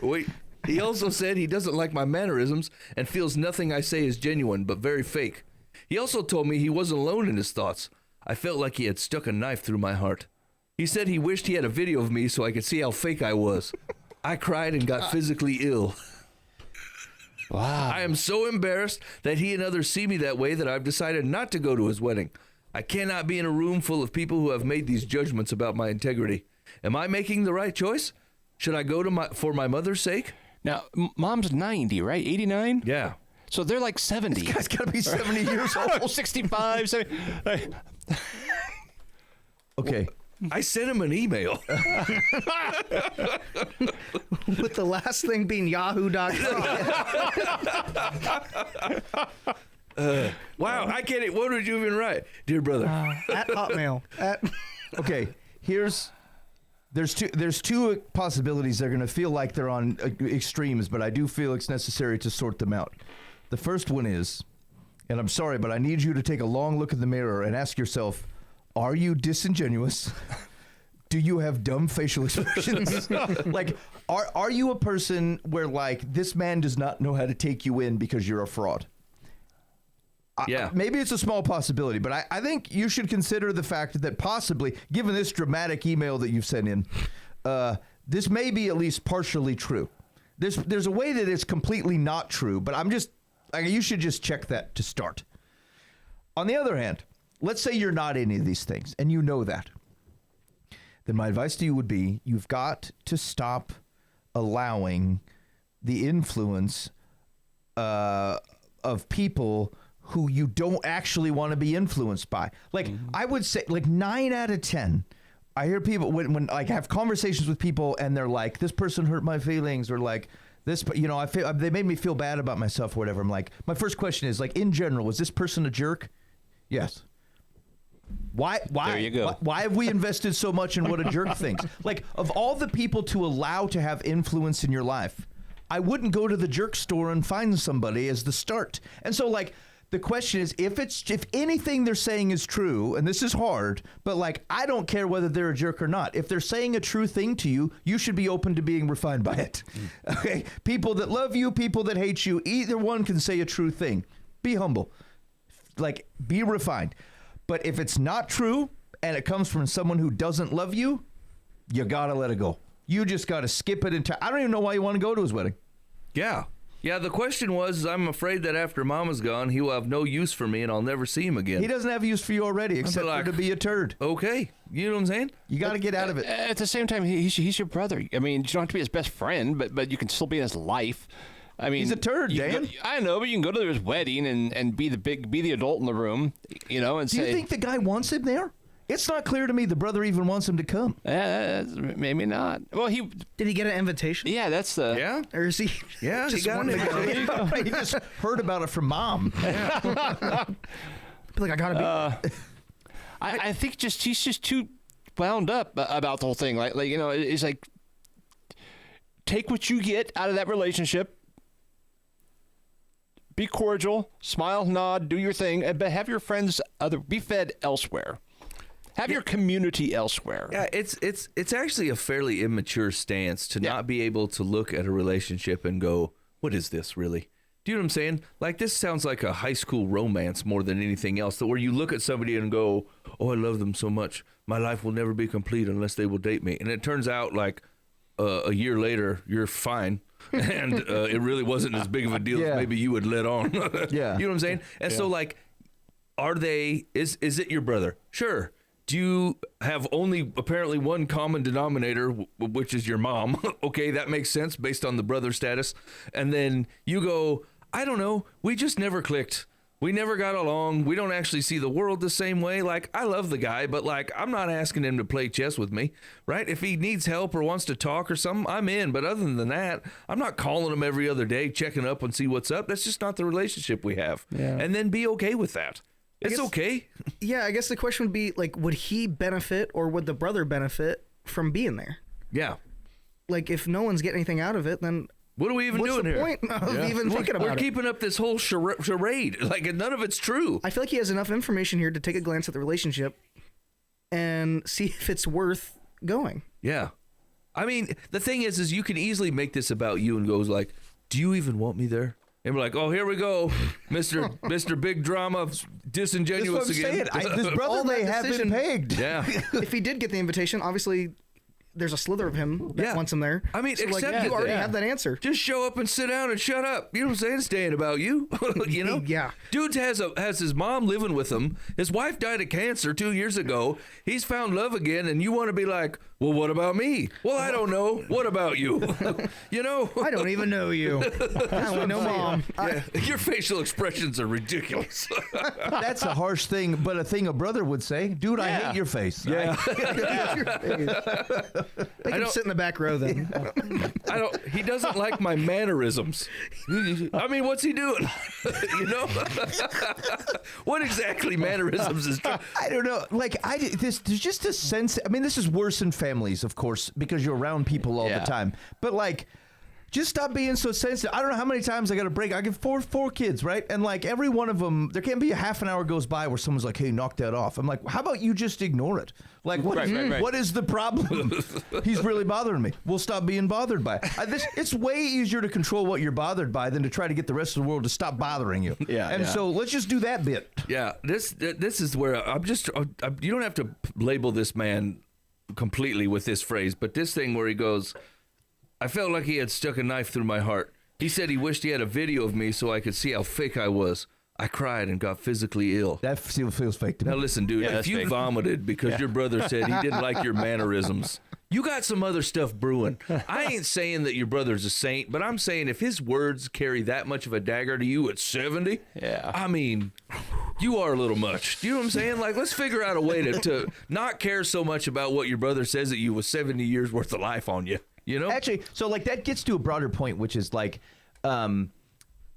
Wait, he also said he doesn't like my mannerisms and feels nothing I say is genuine, but very fake. He also told me he wasn't alone in his thoughts. I felt like he had stuck a knife through my heart. He said he wished he had a video of me so I could see how fake I was. I cried and got physically ill. Wow. I am so embarrassed that he and others see me that way that I've decided not to go to his wedding. I cannot be in a room full of people who have made these judgments about my integrity. Am I making the right choice? Should I go to for my mother's sake? Now, Mom's 90, right? 89? Yeah. So they're like 70. This guy's got to be 70 years old. 65, 70. Okay. I sent him an email. With the last thing being yahoo.com. Wow, I can't. What did you even write? Dear brother. At Hotmail. Okay, there's two possibilities. They're going to feel like they're on extremes, but I do feel it's necessary to sort them out. The first one is, and I'm sorry, but I need you to take a long look in the mirror and ask yourself, are you disingenuous? Do you have dumb facial expressions? Like, are you a person where, like, this man does not know how to take you in because you're a fraud? Yeah. Maybe it's a small possibility, but I think you should consider the fact that possibly, given this dramatic email that you've sent in, this may be at least partially true. There's a way that it's completely not true, but you should just check that to start. On the other hand, let's say you're not any of these things, and you know that. Then my advice to you would be, you've got to stop allowing the influence of people who you don't actually want to be influenced by. Like, I would say, like, 9 out of 10, I hear people, when I have conversations with people, and they're like, this person hurt my feelings, or like, this, they made me feel bad about myself or whatever. I'm like, my first question is, like, in general, was this person a jerk? Yes. Why? There you go. Why have we invested so much in what a jerk thinks? Like, of all the people to allow to have influence in your life, I wouldn't go to the jerk store and find somebody as the start. And so, like, the question is, if anything they're saying is true, and this is hard, but, like, I don't care whether they're a jerk or not. If they're saying a true thing to you, you should be open to being refined by it. Okay? People that love you, people that hate you, either one can say a true thing. Be humble. Like, be refined. But if it's not true, and it comes from someone who doesn't love you, you gotta let it go. You just gotta skip it I don't even know why you want to go to his wedding. Yeah. Yeah, the question was, I'm afraid that after Mama's gone, he will have no use for me and I'll never see him again. He doesn't have use for you already, except for to be a turd. Okay. You know what I'm saying? You got to get out of it. At the same time, he's your brother. I mean, you don't have to be his best friend, but you can still be in his life. I mean, he's a turd, Dan. I know, but you can go to his wedding and be the adult in the room, and say. Do you think the guy wants him there? It's not clear to me the brother even wants him to come. Maybe not. Well, did he get an invitation? Yeah, that's the. Yeah, or is he? Yeah, just he got it. He just heard about it from Mom. Yeah. Like, I gotta be. I think he's just too wound up about the whole thing. Like it's like, take what you get out of that relationship. Be cordial, smile, nod, do your thing, but have your friends be fed elsewhere. Have your community elsewhere. Yeah, it's actually a fairly immature stance to not be able to look at a relationship and go, what is this really? Do you know what I'm saying? Like, this sounds like a high school romance more than anything else, where you look at somebody and go, oh, I love them so much. My life will never be complete unless they will date me. And it turns out, like, a year later, you're fine. And it really wasn't as big of a deal as maybe you would let on. Yeah. You know what I'm saying? And so, like, is it your brother? Sure. Do you have only apparently one common denominator, which is your mom? Okay, that makes sense based on the brother status. And then you go, I don't know, we just never clicked. We never got along. We don't actually see the world the same way. Like, I love the guy, but, like, I'm not asking him to play chess with me, right? If he needs help or wants to talk or something, I'm in. But other than that, I'm not calling him every other day, checking up and see what's up. That's just not the relationship we have. Yeah. And then be okay with that. It's okay. Yeah, I guess the question would be, like, would he benefit or would the brother benefit from being there? Yeah. Like, if no one's getting anything out of it, then what are we even doing here? What's the point of even thinking about it? We're keeping up this whole charade. Like, none of it's true. I feel like he has enough information here to take a glance at the relationship and see if it's worth going. Yeah. I mean, the thing is you can easily make this about you and goes like, do you even want me there? And we're like, oh, here we go, Mr. Big Drama, disingenuous again. This brother may have been pegged. Yeah. If he did get the invitation, obviously there's a slither of him that wants him there. I mean, so, accept you it. already have that answer. Just show up and sit down and shut up. You know what I'm saying? It's staying about you. You know? Yeah. Dude has his mom living with him. His wife died of cancer 2 years ago. He's found love again, and you want to be like, well, what about me? Well, I don't know. What about you? You know? I don't even know you. I only know Mom. Your facial expressions are ridiculous. That's a harsh thing, but a thing a brother would say. Dude, I hate your face. Yeah. They can sit in the back row then. He doesn't like my mannerisms. I mean, what's he doing? You know? What exactly mannerisms is? I don't know. Like, there's just a sense. I mean, this is worse in families, of course, because you're around people all the time. But like, just stop being so sensitive. I don't know how many times I got to break. I get four kids, right? And like every one of them, there can't be a half an hour goes by where someone's like, hey, knock that off. I'm like, how about you just ignore it? Like, what is the problem? He's really bothering me. We'll stop being bothered by it. It's way easier to control what you're bothered by than to try to get the rest of the world to stop bothering you. So let's just do that bit. Yeah, this is where you don't have to label this man completely with this phrase, but this thing where he goes, I felt like he had stuck a knife through my heart. He said he wished he had a video of me so I could see how fake I was. I cried and got physically ill. That feels fake to me. Now listen, dude, if you vomited because your brother said he didn't like your mannerisms, you got some other stuff brewing. I ain't saying that your brother's a saint, but I'm saying if his words carry that much of a dagger to you at 70, I mean, you are a little much. Do you know what I'm saying? Like, let's figure out a way to not care so much about what your brother says at you with 70 years worth of life on you. You know? Actually, so like that gets to a broader point, which is like,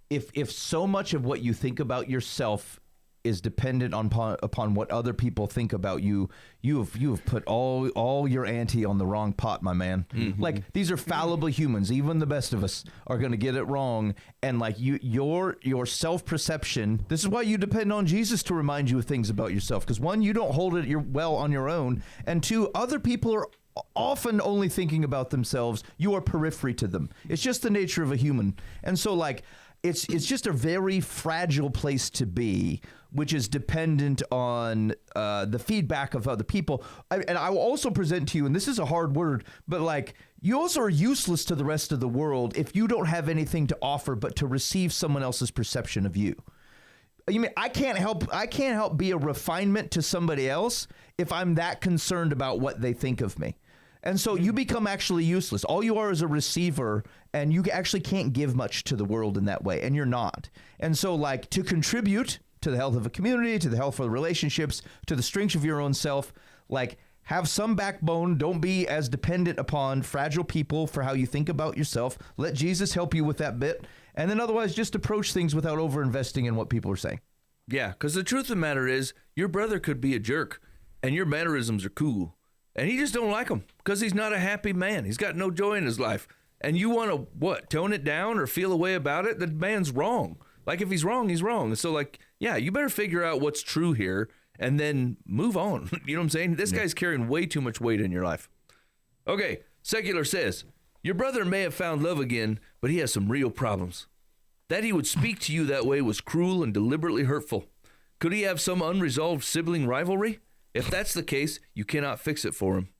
if so much of what you think about yourself is dependent upon what other people think about you, you have put all your ante on the wrong pot, my man. Mm-hmm. Like, these are fallible humans. Even the best of us are going to get it wrong. And like your self-perception, this is why you depend on Jesus to remind you of things about yourself. Because one, you don't hold it well on your own. And two, other people are often only thinking about themselves. You are periphery to them. It's just the nature of a human. And so like, it's just a very fragile place to be, which is dependent on the feedback of other people. And I will also present to you, and this is a hard word, but like, you also are useless to the rest of the world if you don't have anything to offer but to receive someone else's perception of you. You mean I can't help be a refinement to somebody else if I'm that concerned about what they think of me. And so you become actually useless. All you are is a receiver, and you actually can't give much to the world in that way, and you're not. And so, like, to contribute to the health of a community, to the health of the relationships, to the strength of your own self, like, have some backbone. Don't be as dependent upon fragile people for how you think about yourself. Let Jesus help you with that bit. And then otherwise, just approach things without over-investing in what people are saying. Yeah, because the truth of the matter is, your brother could be a jerk, and your mannerisms are cool. And he just don't like him because he's not a happy man. He's got no joy in his life. And you want to, tone it down or feel a way about it? The man's wrong. Like, if he's wrong, he's wrong. So, like, yeah, you better figure out what's true here and then move on. You know what I'm saying? This guy's carrying way too much weight in your life. Okay, Secular says, your brother may have found love again, but he has some real problems. That he would speak to you that way was cruel and deliberately hurtful. Could he have some unresolved sibling rivalry? If that's the case, you cannot fix it for him.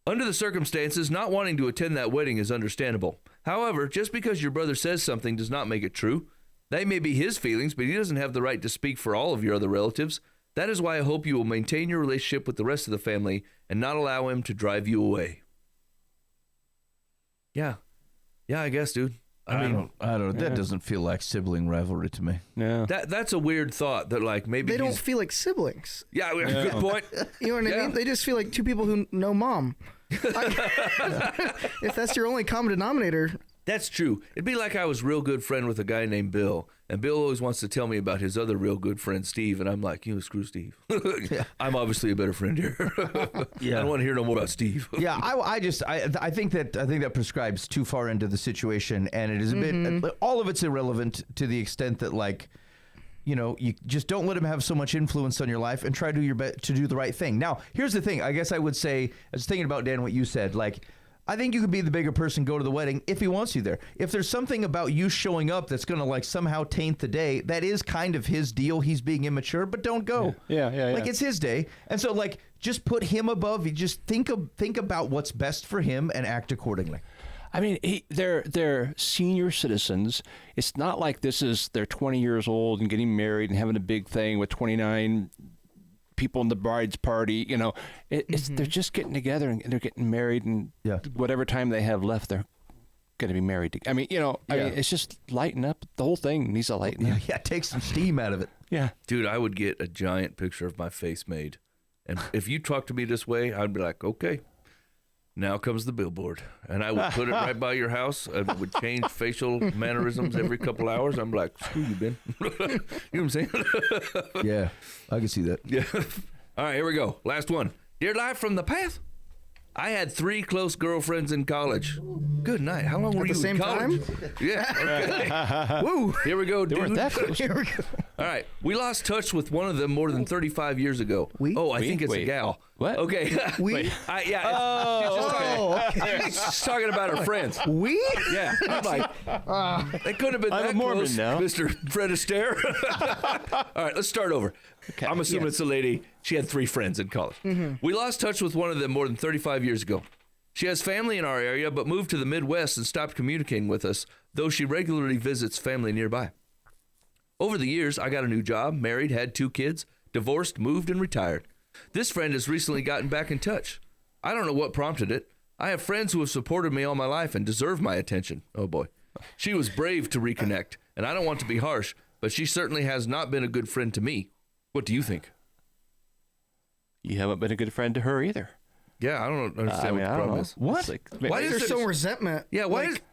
Under the circumstances, not wanting to attend that wedding is understandable. However, just because your brother says something does not make it true. They may be his feelings, but he doesn't have the right to speak for all of your other relatives. That is why I hope you will maintain your relationship with the rest of the family and not allow him to drive you away. Yeah, I guess, dude. I don't know. That doesn't feel like sibling rivalry to me. Yeah. That's a weird thought that, like, maybe they don't feel like siblings. Yeah, good point. You know what I mean? They just feel like two people who know mom. If that's your only common denominator. That's true. It'd be like I was real good friend with a guy named Bill, and Bill always wants to tell me about his other real good friend, Steve, and I'm like, screw Steve. I'm obviously a better friend here. I don't want to hear no more about Steve. I think that prescribes too far into the situation, and it is a bit, all of it's irrelevant to the extent that, like, you just don't let him have so much influence on your life and try to do your best to do the right thing. Now, here's the thing. I guess I would say, I was thinking about, Dan, what you said, like, I think you could be the bigger person, go to the wedding if he wants you there. If there's something about you showing up that's going to, like, somehow taint the day, that is kind of his deal. He's being immature, but don't go. Yeah. Like, it's his day. And so, like, just put him above. You just think about what's best for him and act accordingly. I mean, they're senior citizens. It's not like they're 20 years old and getting married and having a big thing with 29 people in the bride's party. You know, they're just getting together and they're getting married, and whatever time they have left, they're going to be married. I mean, it's just lighten up. The whole thing needs to lighten up. Yeah, take some steam out of it. Yeah. Dude, I would get a giant picture of my face made. And if you talk to me this way, I'd be like, okay, now comes the billboard. And I would put it right by your house. I would change facial mannerisms every couple hours. I'm like, screw you, Ben. You know what I'm saying? Yeah, I can see that. Yeah. All right, here we go. Last one. Dear Live from the Past. I had 3 close girlfriends in college. Good night. How long were you in college? Yeah. Okay. Woo. Here we go, dude. They weren't that close. Here we go. All right. We lost touch with one of them more than 35 years ago. I think it's a gal. What? Okay. We? She's talking about her friends. We? Yeah. I'm like, they couldn't have been I'm that a Mormon close, now. Mr. Fred Astaire. All right, let's start over. Okay. I'm assuming it's a lady. She had 3 friends in college. We lost touch with one of them more than 35 years ago. She has family in our area, but moved to the Midwest and stopped communicating with us, though she regularly visits family nearby. Over the years, I got a new job, married, had 2 kids, divorced, moved, and retired. This friend has recently gotten back in touch. I don't know what prompted it. I have friends who have supported me all my life and deserve my attention. Oh, boy. She was brave to reconnect, and I don't want to be harsh, but she certainly has not been a good friend to me. What do you think? You haven't been a good friend to her either. Yeah, I don't understand what the problem is. What? Why There's some resentment. Yeah,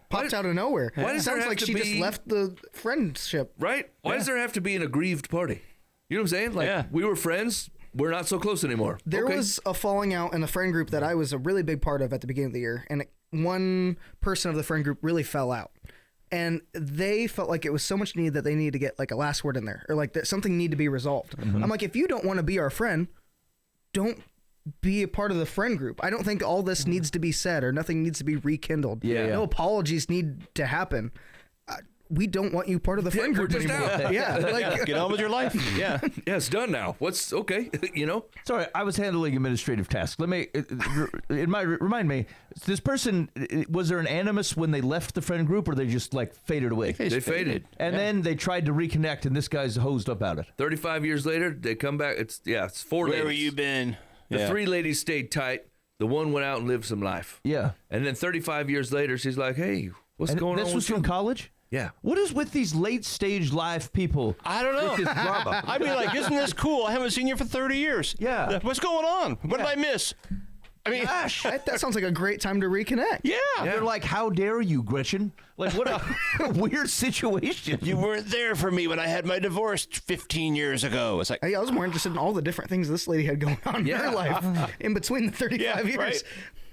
popped out of nowhere. Why does there sounds have like to she be- just left the friendship. Right? Why does there have to be an aggrieved party? You know what I'm saying? Like, we were friends. We're not so close anymore. There was a falling out in a friend group that I was a really big part of at the beginning of the year, and one person of the friend group really fell out. And they felt like it was so much need that they needed to get like a last word in there, or like that something needed to be resolved. I'm like, if you don't want to be our friend, don't be a part of the friend group. I don't think all this needs to be said, or nothing needs to be rekindled. No apologies need to happen. We don't want you part of the friend group we're just anymore. out. Get on with your life. Yeah. Yeah, it's done now. What's okay? You know? Sorry, I was handling administrative tasks. Let me remind me. This person, was there an animus when they left the friend group, or they just like faded away? They faded. And then they tried to reconnect, and this guy's hosed up about it. 35 years later, they come back. It's 4 ladies. Where have you been? The 3 ladies stayed tight. The one went out and lived some life. Yeah. And then 35 years later, she's like, "Hey, what's going on?" This was from college? Yeah. What is with these late-stage live people? I don't know. With this drama? I'd be like, isn't this cool? I haven't seen you for 30 years. Yeah. What's going on? What did I miss? I mean, Gosh. That sounds like a great time to reconnect. yeah. They're like, how dare you, Gretchen? Like, what a weird situation. You weren't there for me when I had my divorce 15 years ago. It's like, I was more interested in all the different things this lady had going on in her life in between the 35 years. right.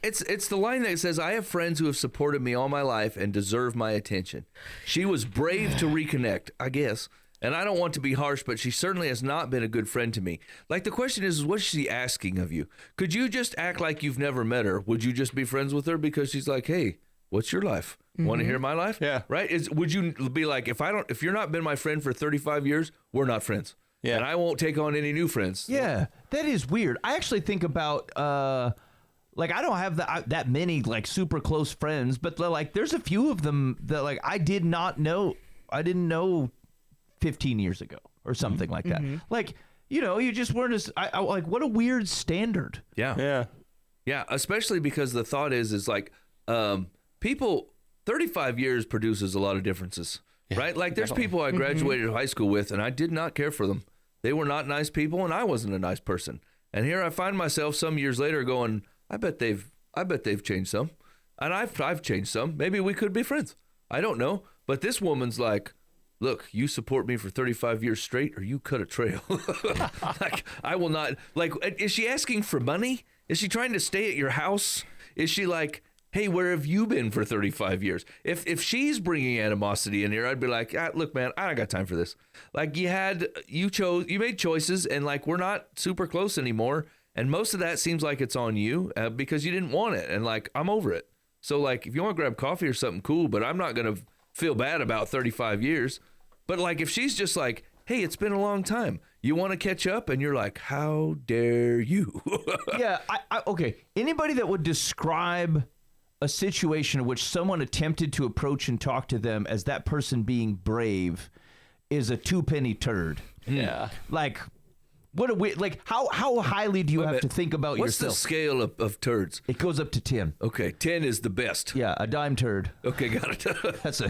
It's the line that says, "I have friends who have supported me all my life and deserve my attention." She was brave to reconnect, I guess. And I don't want to be harsh, but she certainly has not been a good friend to me. Like, the question is what's she asking of you? Could you just act like you've never met her? Would you just be friends with her because she's like, "Hey, what's your life? Want to hear my life?" Yeah. Right? Would you be like, if you're not been my friend for 35 years, we're not friends. Yeah. And I won't take on any new friends. Yeah, that is weird. I actually think about, like, I don't have that many, like, super close friends, but, like, there's a few of them that, like, I didn't know 15 years ago or something like that. Like, you just weren't as, I like, what a weird standard. Yeah. yeah. Yeah, especially because the thought is like, people, 35 years produces a lot of differences, right? Like, there's people I graduated high school with, and I did not care for them. They were not nice people, and I wasn't a nice person. And here I find myself some years later going, I bet they've changed some, and I've changed some. Maybe we could be friends. I don't know. But this woman's like, "Look, you support me for 35 years straight, or you cut a trail." Like, I will not. Like, is she asking for money? Is she trying to stay at your house? Is she like, "Hey, where have you been for 35 years?" If she's bringing animosity in here, I'd be like, "Look, man, I don't got time for this." Like, you made choices, and like, we're not super close anymore. And most of that seems like it's on you because you didn't want it. And like, I'm over it. So like, if you want to grab coffee or something, cool, but I'm not going to feel bad about 35 years. But like, if she's just like, "Hey, it's been a long time. You want to catch up, and you're like, how dare you? Yeah, okay. Anybody that would describe a situation in which someone attempted to approach and talk to them as that person being brave is a two-penny turd. Yeah. Like, how highly do you have to think about What's yourself? What's the scale of turds? It goes up to 10. Okay, 10 is the best. Yeah, a dime turd. Okay, got it.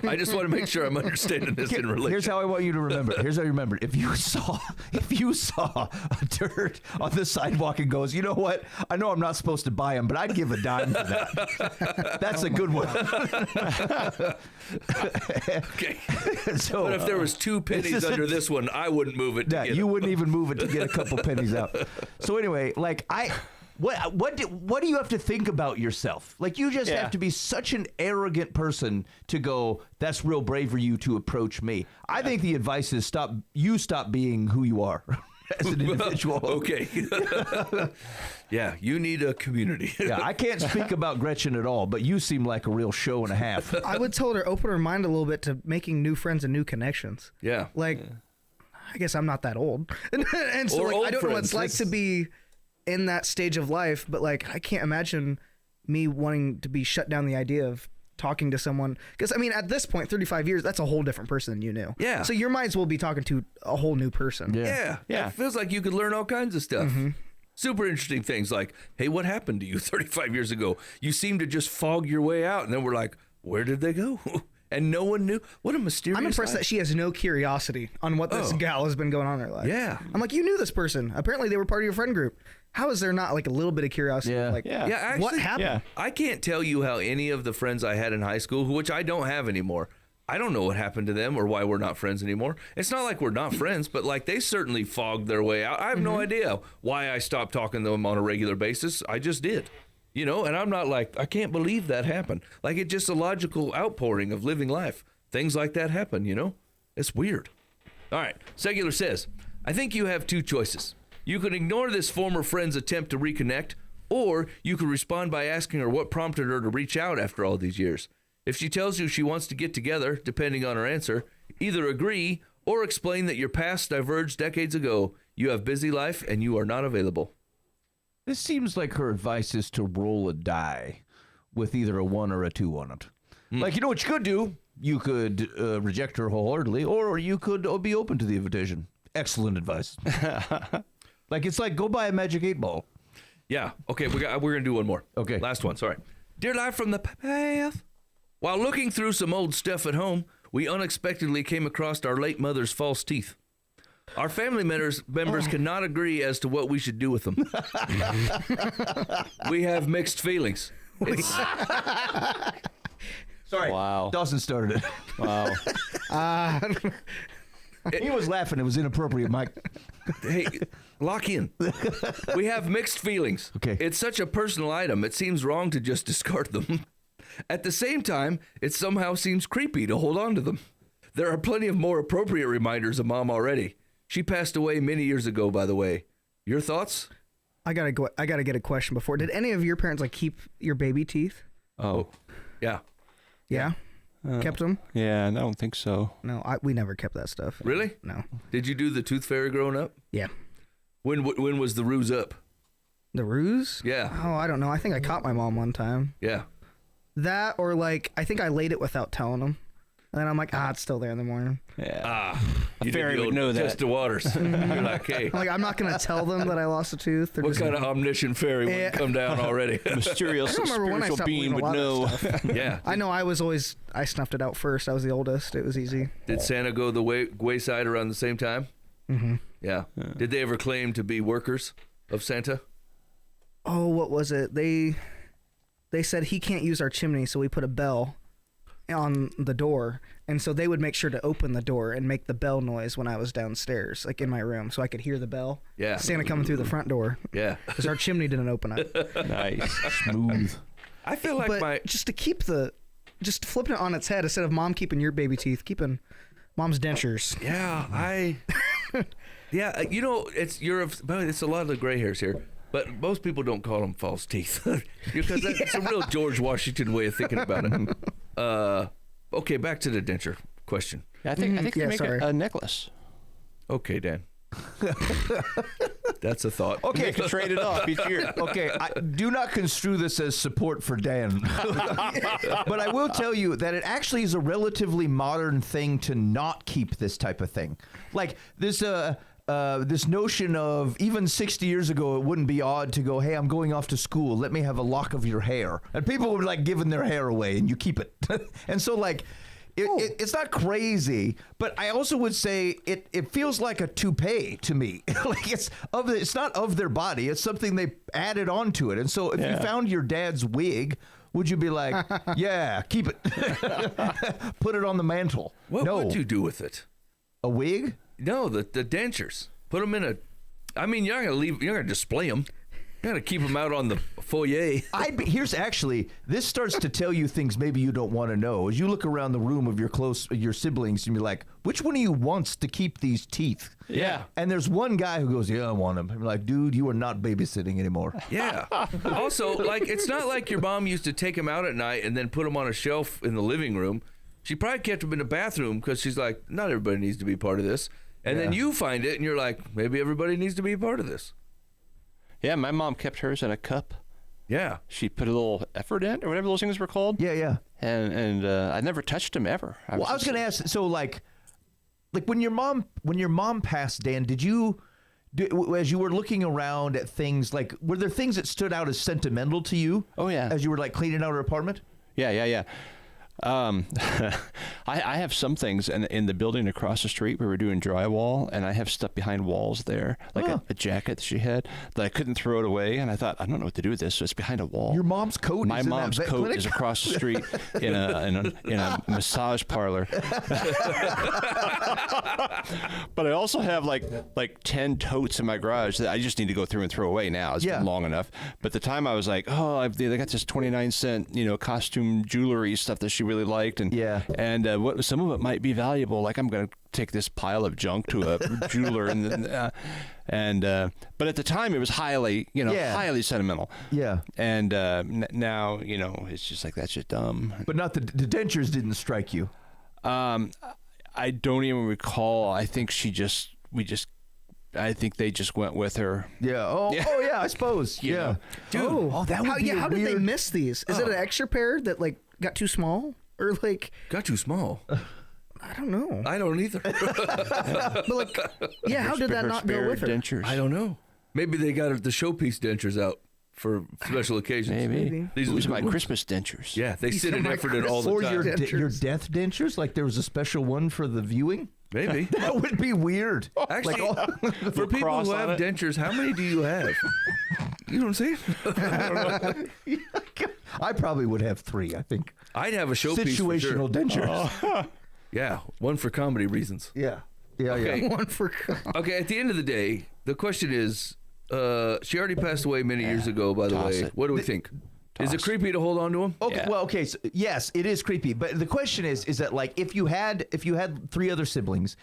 I just want to make sure I'm understanding this in relation. Here's how I want you to remember. Here's how you remember. If you saw a turd on the sidewalk and goes, you know what? I know I'm not supposed to buy them, but I'd give a dime for that. That's a good one. Okay. So, but if there was 2 pennies under this one, I wouldn't move it. You wouldn't even move it to get a couple pennies out. So anyway, like what do you have to think about yourself? Like you just have to be such an arrogant person to go, that's real brave for you to approach me. I think the advice is stop being who you are as an individual. Okay. Yeah, you need a community. Yeah, I can't speak about Gretchen at all, but you seem like a real show and a half. I would tell her, open her mind a little bit to making new friends and new connections. Yeah. Like, I guess I'm not that old. And so Or like, old I don't know what friends. it's like to be in that stage of life, but like, I can't imagine me wanting to be shut down the idea of talking to someone. Because I mean, at this point, 35 years, that's a whole different person than you knew. Yeah. So you might as well be talking to a whole new person. Yeah. It feels like you could learn all kinds of stuff. Mm-hmm. Super interesting things like, hey, what happened to you 35 years ago? You seem to just fog your way out. And then we're like, where did they go? And no one knew. What a mysterious I'm impressed that she has no curiosity on what this gal has been going on in her life. Yeah. I'm like, you knew this person. Apparently they were part of your friend group. How is there not like a little bit of curiosity? Yeah. Like, Yeah, actually, what happened? Yeah. I can't tell you how any of the friends I had in high school, which I don't have anymore, I don't know what happened to them or why we're not friends anymore. It's not like we're not friends, but like they certainly fogged their way out. I have no idea why I stopped talking to them on a regular basis. I just did. You know, and I'm not like, I can't believe that happened. Like it's just a logical outpouring of living life. Things like that happen, you know? It's weird. All right, Secular says, I think you have 2 choices. You could ignore this former friend's attempt to reconnect, or you could respond by asking her what prompted her to reach out after all these years. If she tells you she wants to get together, depending on her answer, either agree or explain that your paths diverged decades ago. You have busy life and you are not available. This seems like her advice is to roll a die with either a 1 or a 2 on it. Like, you know what you could do? You could reject her wholeheartedly, or you could be open to the invitation. Excellent advice. Like, it's like, go buy a Magic 8-ball. Yeah. Okay, we're going to do one more. Okay. Last one, sorry. Dear Life from the Path. While looking through some old stuff at home, we unexpectedly came across our late mother's false teeth. Our family members cannot agree as to what we should do with them. We have mixed feelings. Sorry. Wow. Dawson started it. Wow. He was laughing. It was inappropriate, Mike. Hey, lock in. We have mixed feelings. Okay. It's such a personal item, it seems wrong to just discard them. At the same time, it somehow seems creepy to hold on to them. There are plenty of more appropriate reminders of Mom already. She passed away many years ago, by the way. Your thoughts? I gotta get a question before. Did any of your parents like keep your baby teeth? Oh. Yeah. Yeah. Kept them? Yeah, I don't think so. No, we never kept that stuff. Really? No. Did you do the tooth fairy growing up? Yeah. When was the ruse up? The ruse? Yeah. Oh, I don't know. I think I caught my mom one time. Yeah. That or like I think I laid it without telling them. And then I'm like, it's still there in the morning. Yeah. You fairy did the would know old that. Test the waters. You're like, hey, I'm like, I'm not gonna tell them that I lost a tooth. They're what just kind of omniscient fairy would come down already? Mysterious I don't remember when I spiritual stopped being believing a would lot know. of stuff. Yeah. I know I snuffed it out first. I was the oldest. It was easy. Did Santa go the wayside around the same time? Mm-hmm. Yeah. Did they ever claim to be workers of Santa? Oh, what was it? They said he can't use our chimney, so we put a bell on the door, and so they would make sure to open the door and make the bell noise when I was downstairs, like in my room, so I could hear the bell. Yeah. Santa coming through the front door. Yeah. Because our chimney didn't open up. Nice. Smooth. I feel like But just to keep just flipping it on its head, instead of Mom keeping your baby teeth, keeping Mom's dentures. Yeah, yeah, you know, it's a lot of the gray hairs here, but most people don't call them false teeth because that's a real George Washington way of thinking about it. Okay, back to the denture question. I think Yeah, we make sorry. a necklace. Okay, Dan. That's a thought. Okay, You can trade it off each year. Okay, do not construe this as support for Dan. But I will tell you that it actually is a relatively modern thing to not keep this type of thing. Like this notion of even 60 years ago, it wouldn't be odd to go, hey, I'm going off to school. Let me have a lock of your hair. And people were like giving their hair away and you keep it. And so like, it's not crazy, but I also would say it feels like a toupee to me. Like it's not of their body. It's something they added onto it. And so if you found your dad's wig, would you be like, yeah, keep it, put it on the mantle? What would you do with it? A wig? No, the dentures. Put them in I mean, you're not gonna leave. You're not gonna display them. You gotta keep them out on the foyer. This starts to tell you things maybe you don't want to know. As you look around the room of your siblings, and you're like, which one of you wants to keep these teeth? Yeah. And there's one guy who goes, yeah, I want them. I'm like, dude, you are not babysitting anymore. Yeah. Also, like, it's not like your mom used to take them out at night and then put them on a shelf in the living room. She probably kept them in the bathroom because she's like, not everybody needs to be part of this. And then you find it and you're like, maybe everybody needs to be a part of this. Yeah, my mom kept hers in a cup. Yeah. She put a little effort in, or whatever those things were called. Yeah. And I never touched them ever. I was going to ask, so like when your mom passed, Dan, did you, as you were looking around at things, like, were there things that stood out as sentimental to you? Oh, yeah. As you were like cleaning out her apartment? Yeah. I have some things in the building across the street where we're doing drywall, and I have stuff behind walls there, like a jacket that she had that I couldn't throw it away, and I thought, I don't know what to do with this, so it's behind a wall. Your mom's coat? My mom's coat is across the street in a massage parlor. But I also have like 10 totes in my garage that I just need to go through and throw away now. It's been long enough. But the time I was like, they got this 29-cent, costume jewelry stuff that she really liked, and what some of it might be valuable. Like, I'm going to take this pile of junk to a jeweler, but at the time it was highly sentimental. Yeah. And now it's just like, that's just dumb. But not the dentures didn't strike you. I don't even recall. I think I think they just went with her. Yeah. Oh, yeah. I suppose. Yeah. Dude. That would be how did they miss these? Is it an extra pair that like got too small, or like got too small? I don't know. I don't either. But like, how did that not go with her? Dentures. I don't know. Maybe they got the showpiece dentures out for special occasions. Maybe. These are my Christmas dentures. Yeah, they sit and effort it all the or time. Or your death dentures? Like there was a special one for the viewing? Maybe. That would be weird. Actually, for people who have dentures, how many do you have? You don't see? I probably would have 3, I think. I'd have a showpiece for sure. Situational dentures. Yeah, one for comedy reasons. Yeah. Okay. One for Okay, at the end of the day, the question is, she already passed away many years ago, by the way. What do we think? Is it creepy to hold on to him? Okay, yeah. Well, okay, so yes, it is creepy. But the question is that like if you had 3 other siblings,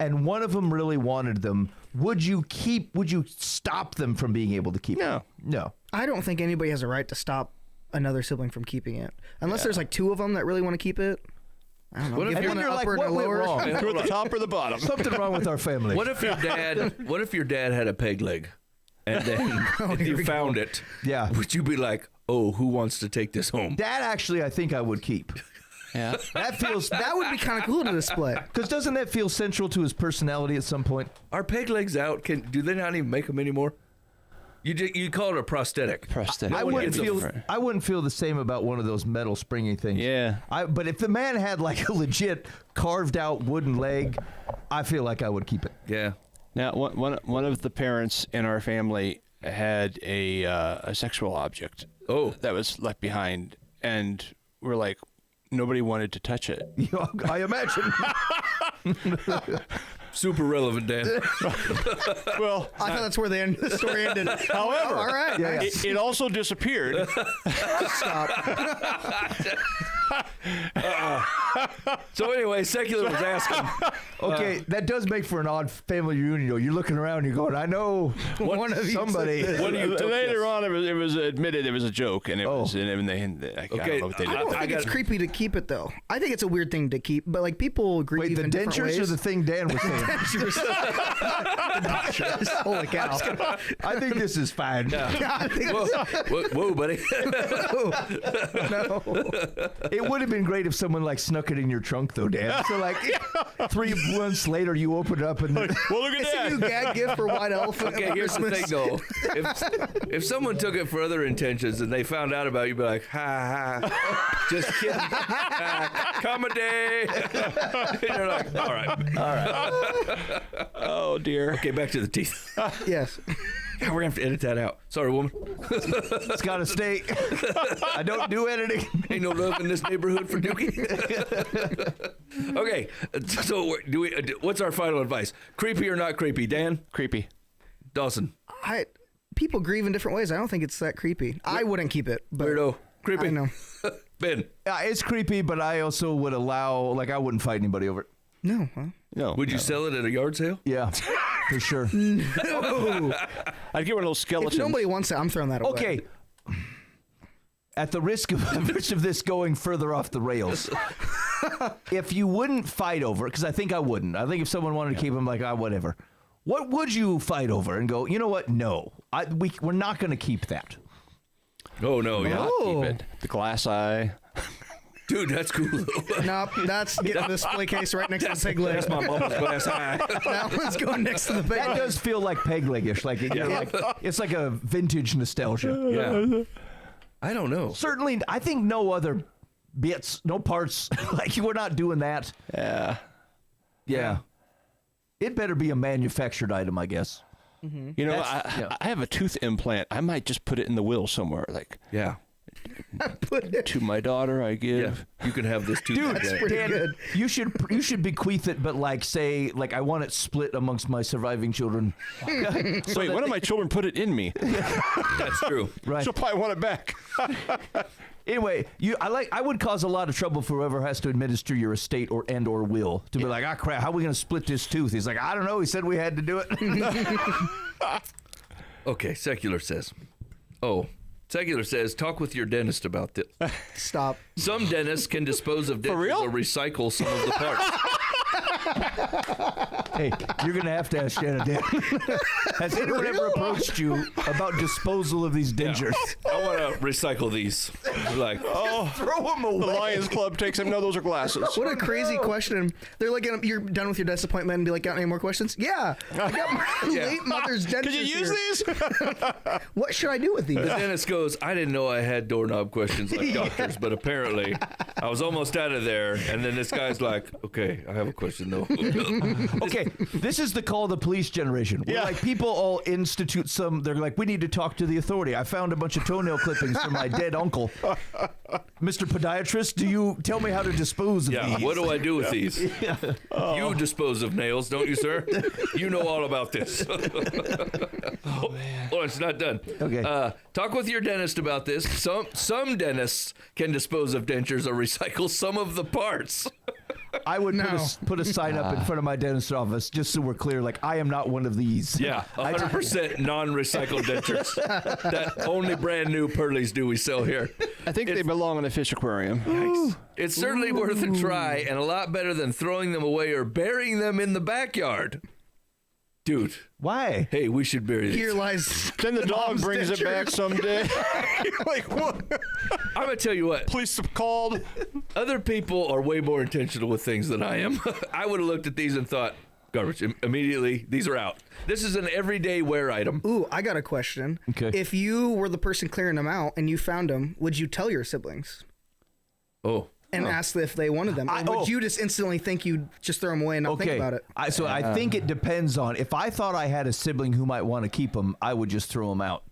and one of them really wanted them, would you stop them from being able to keep them? No. I don't think anybody has a right to stop another sibling from keeping it, unless there's like 2 of them that really want to keep it. I don't know. What if you're like, what went wrong? Through at the top or the bottom? Something wrong with our family. What if your dad had a peg leg, and then you found it? Yeah. Would you be like, oh, who wants to take this home? That actually, I think I would keep. Yeah. That would be kind of cool to display. Because doesn't that feel central to his personality at some point? Are peg legs out? Do they not even make them anymore? You call it a prosthetic. I wouldn't feel the same about one of those metal springy things. Yeah. But if the man had like a legit carved out wooden leg, I feel like I would keep it. Yeah. Now, one of the parents in our family had a sexual object. That was left behind, and we're like, nobody wanted to touch it. I imagine. Super relevant, Dan. Well, I thought that's where the story ended. However, all right. It also disappeared. Stop. So anyway, Secular was asking. Okay, that does make for an odd family reunion. You're looking around, you're going, I know one of somebody. Later on, it was admitted it was a joke, and it was, and they, I don't know what they did. I don't think it's creepy to keep it though. I think it's a weird thing to keep, but like people grieve in different ways. Wait, the dentures or the thing Dan was saying? The dentures. Holy cow! I think this is fine. Yeah, Whoa, buddy. No. It would have been great if someone like snuck it in your trunk, though, Dan. So like 3 months later, you open it up and well, look at it's that. a new gag gift for White Elephant. Okay, here's the thing, though. If someone took it for other intentions and they found out about it, you'd be like, ha ha, just kidding, comedy. And you're like, all right. Oh dear. Okay, back to the teeth. Yes. God, we're gonna have to edit that out. Sorry, woman. it's got to stay. I don't do editing. Ain't no love in this neighborhood for Dookie. Okay, so what's our final advice? Creepy or not creepy, Dan? Creepy. Dawson. People grieve in different ways. I don't think it's that creepy. I wouldn't keep it. But Weirdo. Creepy. I know. Ben. It's creepy, but I also would allow, like, I wouldn't fight anybody over it. No. Huh? No. Would you sell it at a yard sale? Yeah, for sure. No. I'd get one of those skeletons. If nobody wants it, I'm throwing that away. Okay. At the risk of this going further off the rails, if you wouldn't fight over it, because I think I wouldn't. I think if someone wanted to keep them, like, whatever. What would you fight over and go, you know what? No, we're not going to keep that. Oh, no, yeah. Keep it. The glass eye. Dude, that's cool. Nope, that's getting the display case right next to the peg leg. That's my mama's glass eye. That one's going next to the peg That leg. does feel like peg leg-ish. Like, it's like a vintage nostalgia. Yeah. I don't know. Certainly, I think no other bits, no parts. Like, we're not doing that. Yeah. It better be a manufactured item, I guess. Mm-hmm. You know, I have a tooth implant. I might just put it in the will somewhere. Like, Yeah. to my daughter, I give. Yeah. You can have this too. Dude, That's pretty Dan, good. you should bequeath it, but like say, like I want it split amongst my surviving children. Wait, one of my children put it in me. That's true. Right. She'll probably want it back. Anyway, I would cause a lot of trouble for whoever has to administer your estate or will to be like, crap, how are we going to split this tooth? He's like, I don't know. He said we had to do it. Okay, Secular says. Secular says, talk with your dentist about this. Stop. Some dentists can dispose of dentures or recycle some of the parts. Hey, you're going to have to ask Shannon, Dan. Has anyone ever approached you about disposal of these dentures? Yeah. I want to recycle these. Like, throw them away. The Lions Club takes them. No, those are glasses. What a crazy question. They're like, you're done with your dentist appointment and be like, got any more questions? Yeah. I got my late mother's dentures. Can you use these? What should I do with these? the dentist goes, I didn't know I had doorknob questions like doctors, but apparently I was almost out of there. And then this guy's like, okay, I have a question though. Okay, this is the call the police generation. Where, like, people all institute they're like, we need to talk to the authority. I found a bunch of toenail clippings from my dead uncle. Mr. Podiatrist, do you tell me how to dispose of these? What do I do with these? You dispose of nails, don't you, sir? You know all about this. Oh, man. Oh, it's not done. Okay. Talk with your dentist about this. Some dentists can dispose of dentures or recycle some of the parts. I would put a sign up in front of my dentist's office just so we're clear, like, I am not one of these. Yeah, 100% non-recycled dentures. That only brand new pearlies do we sell here. I think they belong in a fish aquarium. Yikes. It's certainly worth a try and a lot better than throwing them away or burying them in the backyard. Dude. Why? Hey, we should bury these. Here lies. Then the dog brings it back someday. Like, what? I'm going to tell you what. Police called. Other people are way more intentional with things than I am. I would have looked at these and thought, garbage. Immediately, these are out. This is an everyday wear item. Ooh, I got a question. Okay. If you were the person clearing them out and you found them, would you tell your siblings? Oh. And ask if they wanted them? Or would you just instantly think you'd just throw them away and not think about it? I think it depends on, if I thought I had a sibling who might want to keep them, I would just throw them out.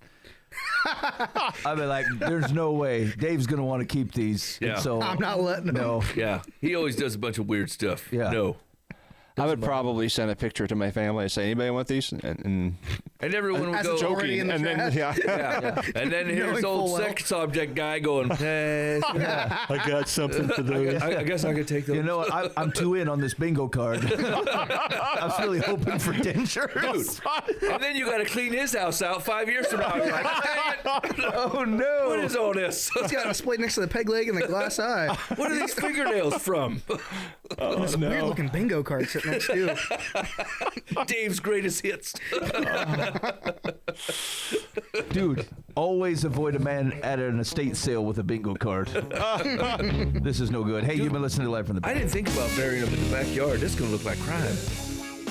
I'd be like, there's no way Dave's going to want to keep these. Yeah. So I'm not letting him. No. Yeah. He always does a bunch of weird stuff. Yeah. No. I would probably send a picture to my family and say, anybody want these? And And everyone would As go it's already in the and then trash. And then here's Knowing old full well. sex object guy going, hey, I got something for those. I guess I could take those. You know what? I'm too in on this bingo card. I was really hoping for dentures. Dude. And then you got to clean his house out 5 years from now. You're like, dang it. Oh no! What is all this? It's got a split next to the peg leg and the glass eye. What are these fingernails from? This weird looking bingo card sitting next to you. Dave's greatest hits. Dude, always avoid a man at an estate sale with a bingo card. This is no good. Hey, you've been listening to Live from the I Past. didn't think about burying him in the backyard. This is gonna look like crime.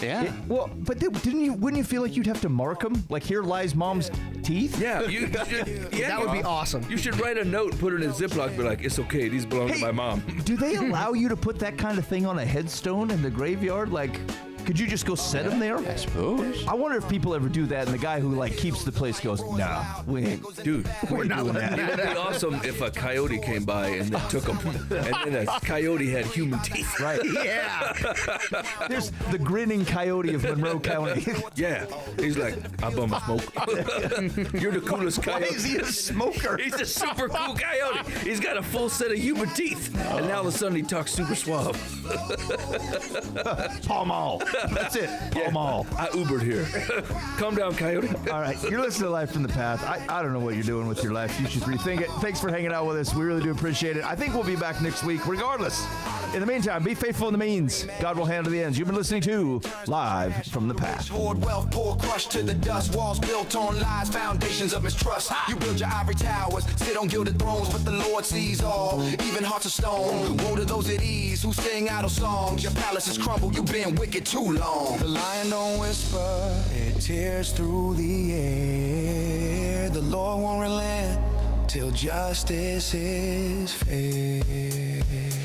Yeah. Well, but wouldn't you feel like you'd have to mark them? Like, here lies mom's teeth? Yeah, you should. Yeah, That would be awesome. You should write a note, put it in a Ziploc, be like, "It's okay. These belong to my mom." Do they allow you to put that kind of thing on a headstone in the graveyard? Like, could you just go set them there? I suppose. I wonder if people ever do that, and the guy who like keeps the place goes, "Nah, we ain't, Dude, we're not doing that." it would be awesome if a coyote came by and then took them, and then a coyote had human teeth. Right? Yeah. There's the grinning coyote of Monroe County. Yeah, he's like, "I bum a smoke." You're the coolest Why coyote. is he a smoker? He's a super cool coyote. He's got a full set of human teeth, and now all of a sudden he talks super suave. Pall Mall. That's it. Pall Mall. I Ubered here. Calm down, coyote. All right, you're listening to Life from the Past. I don't know what you're doing with your life. You should rethink it. Thanks for hanging out with us. We really do appreciate it. I think we'll be back next week, regardless. In the meantime, be faithful in the means. God will handle the ends. You've been listening to Live from the Past. Hoard wealth, poor, crushed to the dust. Walls built on lies, foundations of mistrust. You build your ivory towers, sit on gilded thrones, but the Lord sees all, even hearts of stone. Woe to those at ease who sing idle songs. Your palaces crumble, you've been wicked too long. The lion don't whisper, it tears through the air. The Lord won't relent till justice is fair.